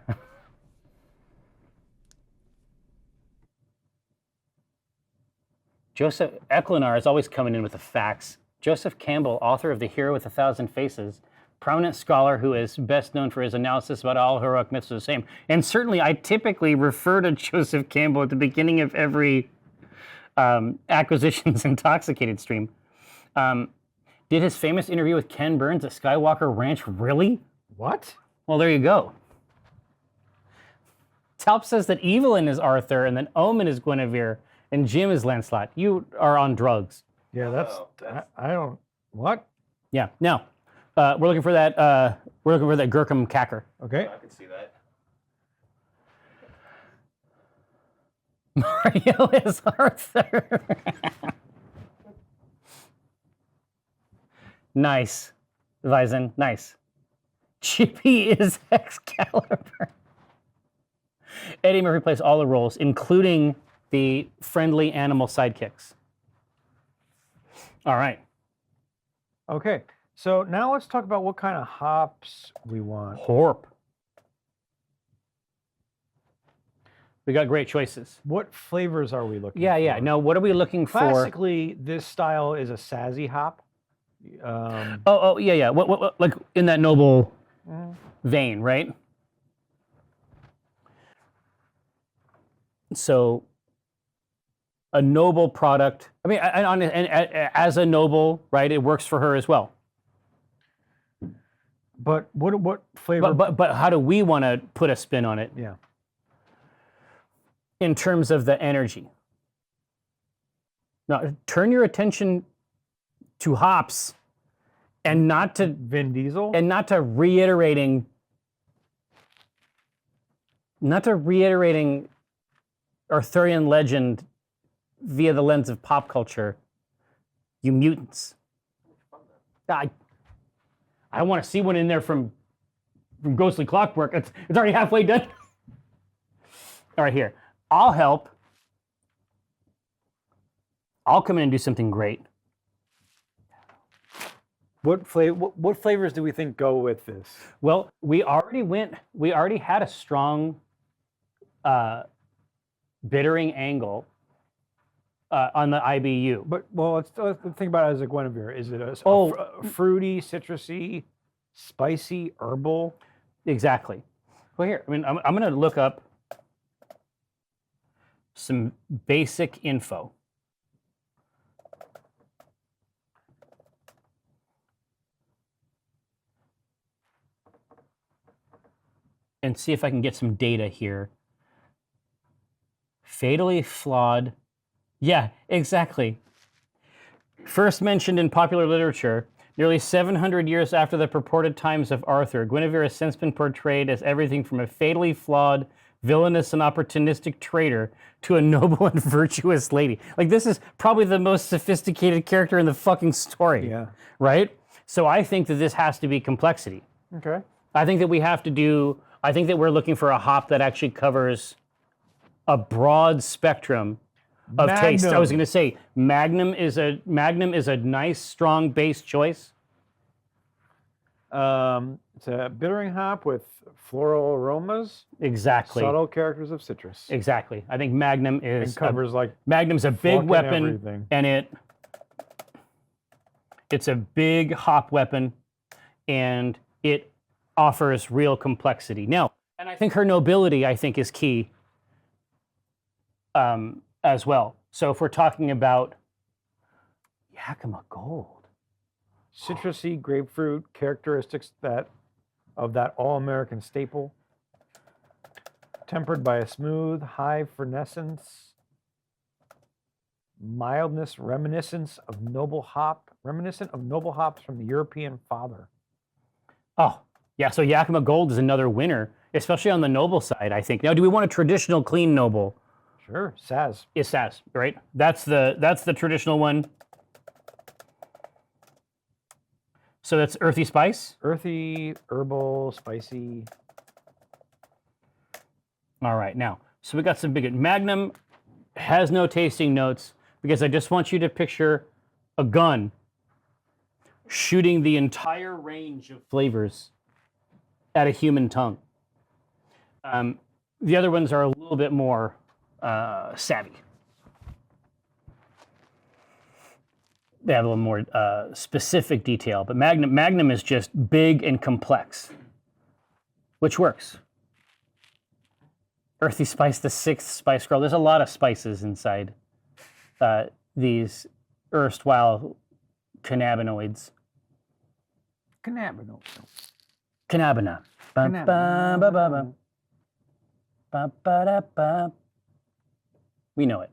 Joseph Ecklinar is always coming in with the facts. Joseph Campbell, author of The Hero with a Thousand Faces, prominent scholar who is best known for his analysis about all heroic myths are the same. And certainly I typically refer to Joseph Campbell at the beginning of every Acquisitions Intoxicated stream. Did his famous interview with Ken Burns at Skywalker Ranch really? What? Well, there you go. Talp says that Evelyn is Arthur, and then Omin is Guinevere, and Jim is Lancelot. You are on drugs. Yeah, that's I don't. What? Yeah. Now, we're looking for that. We're looking for that Gurkum Cacker. Okay. I can see that. Mario is Arthur. Nice, Weizen. Nice. Chippy is Excalibur. Eddie Murphy plays all the roles, including the friendly animal sidekicks. All right. Okay. So now let's talk about what kind of hops we want. Horp. We got great choices. What flavors are we looking for? Yeah. Now, what are we looking for? Classically, this style is a sassy hop. Yeah. What, like in that noble vein, right? So, a noble product. I mean, and as a noble, right? It works for her as well. But what flavor? But how do we want to put a spin on it? Yeah. In terms of the energy. Now, turn your attention to hops, and not to Vin Diesel. and not to reiterating Arthurian legend via the lens of pop culture. You mutants. I want to see one in there from Ghostly Clockwork. It's already halfway done. All right, here. I'll help. I'll come in and do something great. What flavors do we think go with this? Well, we already had a strong bittering angle on the IBU. But let's think about it as a Guinebeer. Is it a fruity, citrusy, spicy, herbal? Exactly. Well, here, I mean, I'm going to look up some basic info. And see if I can get some data here. Fatally flawed. Yeah, exactly. First mentioned in popular literature, nearly 700 years after the purported times of Arthur, Guinevere has since been portrayed as everything from a fatally flawed, villainous, and opportunistic traitor to a noble and virtuous lady. Like, this is probably the most sophisticated character in the fucking story. Yeah. Right? So I think that this has to be complexity. Okay. I think that we're looking for a hop that actually covers a broad spectrum of taste. I was going to say Magnum is a nice strong base choice. It's a bittering hop with floral aromas. Exactly. Subtle characters of citrus. Exactly. I think Magnum is covers Magnum's a big weapon, everything. And it's a big hop weapon, and it offers real complexity. Now, and I think her nobility, is key as well. So if we're talking about Yakima Gold. Citrusy grapefruit characteristics of that all-American staple. Tempered by a smooth, high finessence, mildness reminiscent of noble hops from the European father. Oh, yeah, so Yakima Gold is another winner, especially on the noble side, I think. Now, do we want a traditional clean noble? Sure, Saz. It's Saz, right? That's the traditional one. So that's earthy spice? Earthy, herbal, spicy. All right, now, so we got some big... Magnum has no tasting notes because I just want you to picture a gun shooting the entire range of flavors at a human tongue. The other ones are a little bit more savvy. They have a little more specific detail, but Magnum is just big and complex, which works. Earthy spice, the sixth spice girl. There's a lot of spices inside these erstwhile cannabinoids. Cannabinoid. Cannabina. Ba, ba, ba, ba, ba. Ba, ba, da, ba. We know it.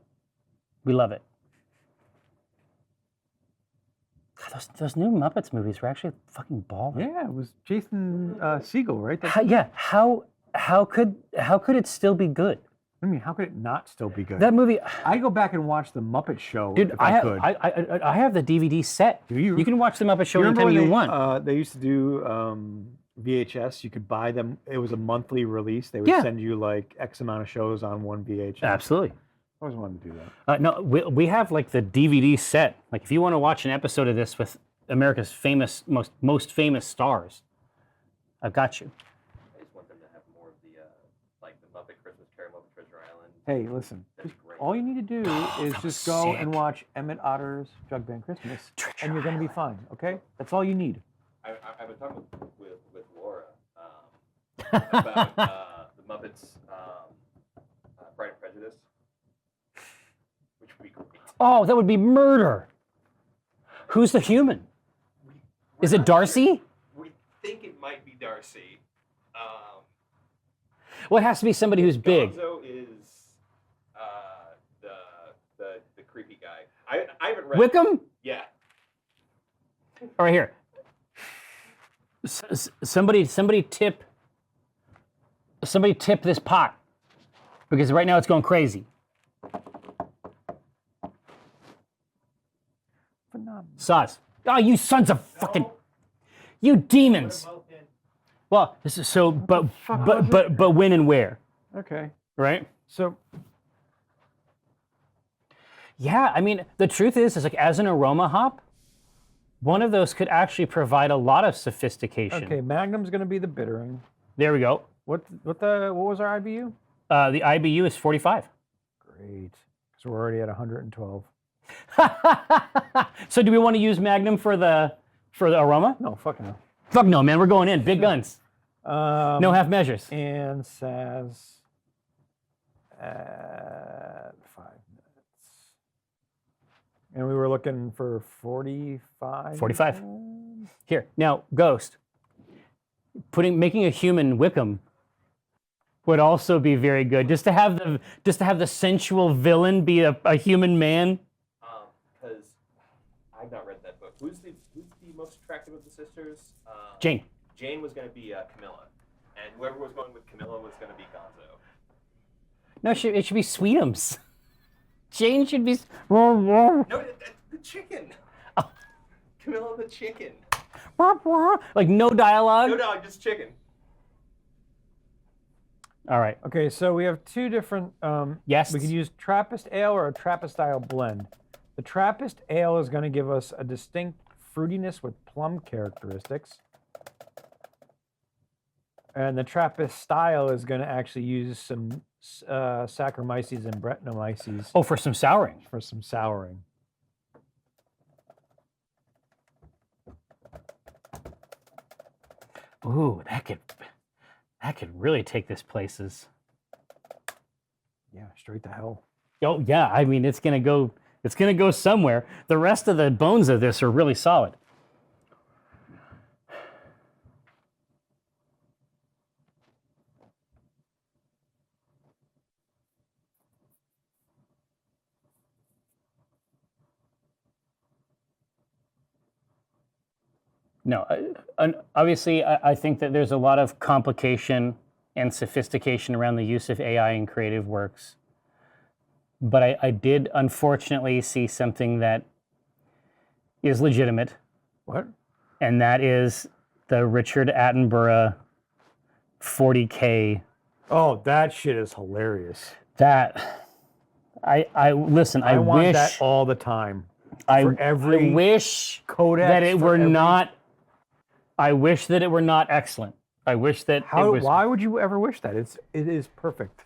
We love it. God, those new Muppets movies were actually fucking baller. Yeah, it was Jason Segel, right? How could it still be good? I mean, how could it not still be good? That movie, I go back and watch the Muppet Show. dude. If I could. I have the DVD set. Do you? You can watch the Muppet Show You remember anytime when you want. They used to do VHS. You could buy them. It was a monthly release. They would send you like X amount of shows on one VHS. Absolutely. I always wanted to do that. No, we have like the DVD set. Like if you want to watch an episode of this with America's most famous stars, I've got you. I just want them to have more of the like the Muppet Christmas Carol, Muppet Treasure Island. Hey, listen. That'd be great. All you need to do is that just was go sick. and watch Emmett Otter's Jug Band Christmas, Treasure and you're going to be fine. Okay? That's all you need. I've been talking with Laura about the Muppets Pride and Prejudice, which would be great. Oh, that would be murder. Who's the human? Is it Darcy? We think it might be Darcy. Well, it has to be somebody who's big. Gonzo is the creepy guy. I haven't read. Wickham? Yeah. All right, here. Somebody tip this pot because right now it's going crazy. Phenomenal. Sauce. Oh, you sons of fucking, you demons. Well, but when and where, Okay. right? So Yeah, I mean, the truth is like as an aroma hop, one of those could actually provide a lot of sophistication. okay, Magnum's going to be the bittering. There we go. What was our IBU? The IBU is 45. Great, because we're already at 112. So do we want to use Magnum for the aroma? No, fuck no. Fuck no, man. We're going in. Big guns. No half measures. And Saz at 5 minutes. And we were looking for 45. 45. Here. Now, Ghost. Making a human Wickham would also be very good. Just to have the sensual villain be a human man. Because I've not read that book. Who's the most attractive of the sisters? Jane. Jane was going to be Camilla, and whoever was going with Camilla was going to be Gonzo. No, it should be Sweetums. Jane should be. No, the chicken. Oh. Camilla the chicken. Like no dialogue. No dog, just chicken. All right. Okay, so we have two different. Yes. We could use Trappist ale or a Trappist style blend. The Trappist ale is going to give us a distinct fruitiness with plum characteristics. And the Trappist style is going to actually use some Saccharomyces and Brettanomyces Oh, for some souring. for some souring. Ooh, that could really take this places. Yeah, straight to hell. Oh yeah, I mean it's gonna go somewhere. The rest of the bones of this are really solid. No, obviously, I think that there's a lot of complication and sophistication around the use of AI in creative works. But I did unfortunately see something that is legitimate, What? and that is the Richard Attenborough 40K. Oh, that shit is hilarious. That I listen. I want wish that all the time. I every wish codex, that it for were every- not. I wish that it were not excellent. I wish that it was. Why would you ever wish that? It is perfect.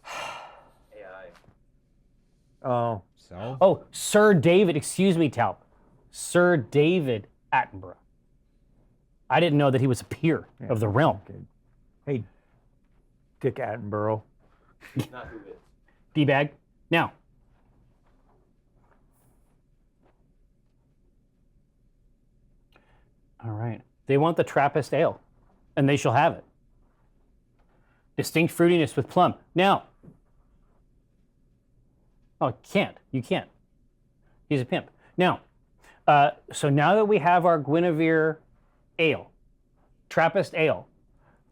AI. Oh, So Oh, Sir David, excuse me, Talp. Sir David Attenborough. I didn't know that he was a peer of the realm. okay. Hey, Dick Attenborough. Not who is. D-bag. Now. All right. They want the Trappist ale, and they shall have it. Distinct fruitiness with plum. Now. Oh, you can't. He's a pimp. Now, so now that we have our Guinebeer ale, Trappist ale,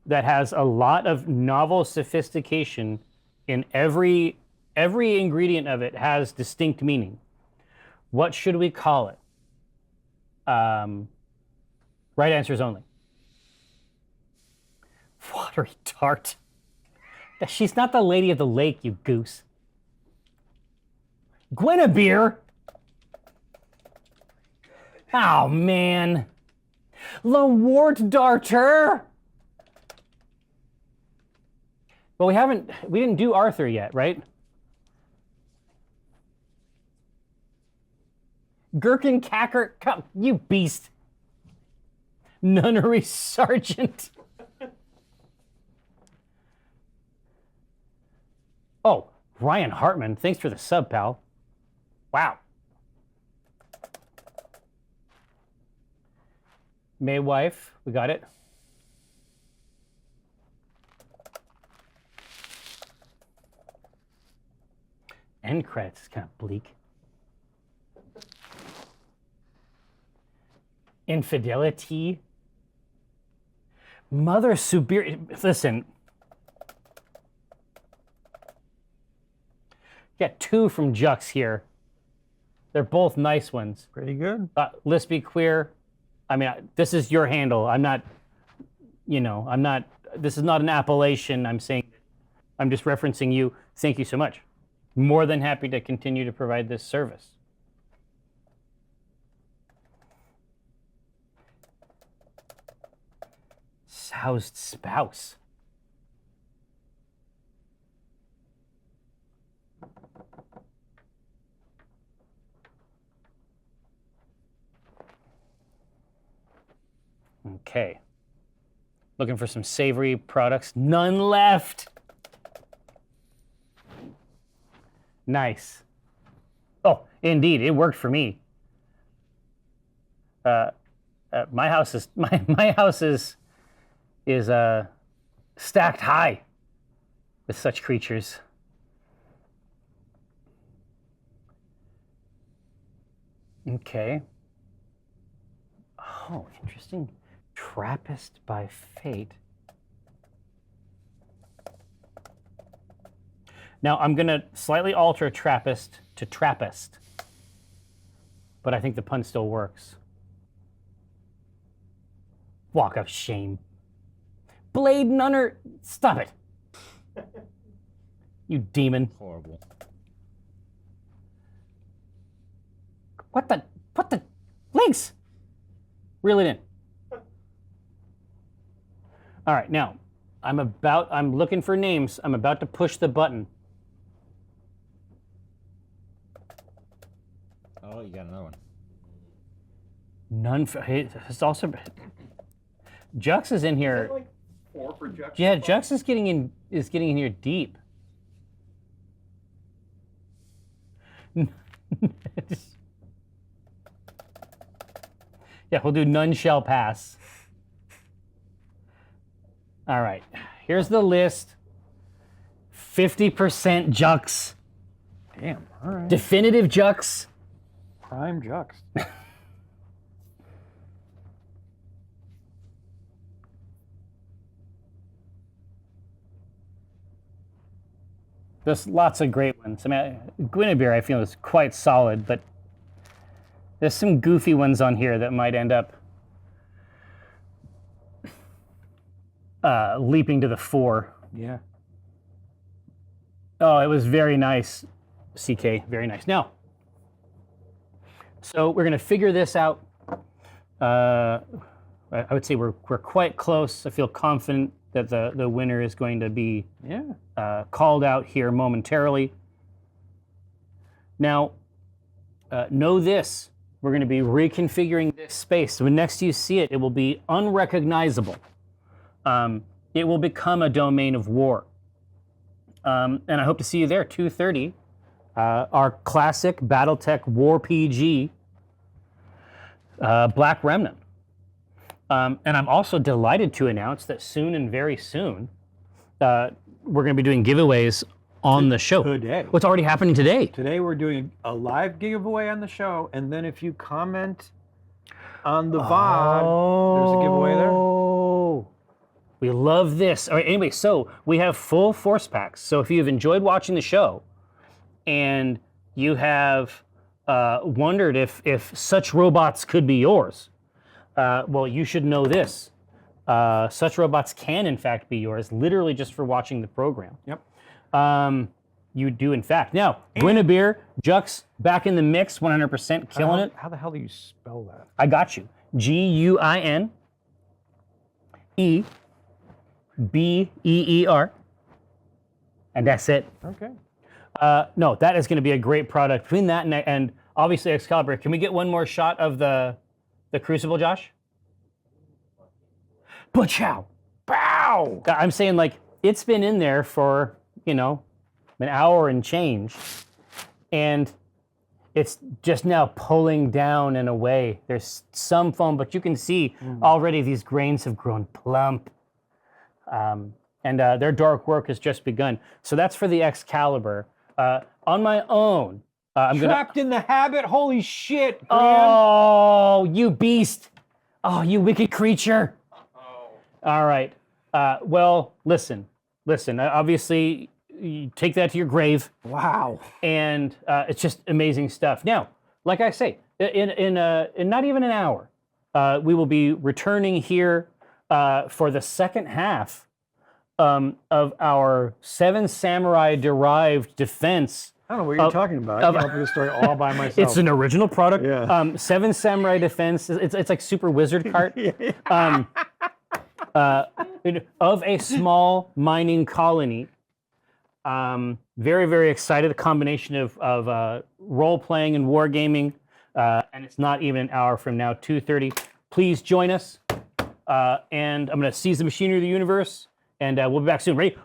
that has a lot of novel sophistication in every ingredient of it has distinct meaning. What should we call it? Right answers only. Watery tart. She's not the lady of the lake, you goose. Guinebeer. Oh man. Le Wart Darter. Well, we didn't do Arthur yet, right? Gherkin Cacker, come, you beast. Nunnery Sergeant. Oh, Ryan Hartman, thanks for the sub, pal. Wow. Maywife, we got it. End credits is kind of bleak. Infidelity. Mother Superior. Listen. Got two from Jux here. They're both nice ones. Pretty good. Let's be queer. I mean, this is your handle. I'm not, this is not an appellation. I'm saying I'm just referencing you. Thank you so much. More than happy to continue to provide this service. Soused spouse. Okay. Looking for some savory products. None left. Nice. Oh, indeed, it worked for me. My house is my house is stacked high with such creatures. Okay. Oh, interesting. Trappist by fate. Now I'm gonna slightly alter Trappist to Trappist, but I think the pun still works. Walk of shame. Blade Nunner, stop it. You demon. Horrible. What the legs? Reel it in. All right, now, I'm looking for names. I'm about to push the button. Oh, you got another one. None for, it's also, Jux is in here. Like 4 for Jux. Yeah, Jux is getting in here deep. Yeah, we'll do none shall pass. All right, here's the list. 50% Jux. Damn. All right. Definitive Jux. Prime Jux. There's lots of great ones. I mean, Guinebeer I feel is quite solid, but there's some goofy ones on here that might end up leaping to the fore. Yeah. Oh, it was very nice, CK. Very nice. Now, so we're going to figure this out. I would say we're quite close. I feel confident that the winner is going to be called out here momentarily. Now, know this. We're going to be reconfiguring this space. So when next you see it, it will be unrecognizable. It will become a domain of war. And I hope to see you there, 2:30. Our classic BattleTech War PG, Black Remnant. And I'm also delighted to announce that soon and very soon, we're going to be doing giveaways on the show. Today. What's already happening today? Today we're doing a live giveaway on the show, and then if you comment on the VOD, there's a giveaway there. Oh, we love this. All right, anyway, so we have full force packs. So if you've enjoyed watching the show and you have wondered if such robots could be yours, well, you should know this. Such robots can, in fact, be yours, literally just for watching the program. Yep. You do, in fact. Now, Guinebeer, Jux, back in the mix, 100%, killing it. How the hell do you spell that? I got you. Guinebeer. And that's it. Okay. No, that is going to be a great product. Between that and obviously Excalibur, can we get one more shot of the Crucible, Josh? Ba-chow! Bow! I'm saying, like, it's been in there for, an hour and change. And it's just now pulling down and away. There's some foam, but you can see already these grains have grown plump. And their dark work has just begun. So that's for the Excalibur. On my own, I'm Trapped in the habit? Holy shit, Graham. Oh, you beast! Oh, you wicked creature! All right. Well, listen. Obviously, you take that to your grave. Wow. And it's just amazing stuff. Now, like I say, in not even an hour, we will be returning here for the second half of our Seven Samurai derived defense. I don't know what you're talking about. I came up with this story all by myself. It's an original product. Yeah. Seven Samurai defense. It's like Super Wizard Cart. Of a small mining colony. Very, very excited. A combination of role playing and wargaming. And it's not even an hour from now, 2:30. Please join us. And I'm going to seize the machinery of the universe. And we'll be back soon. Ready?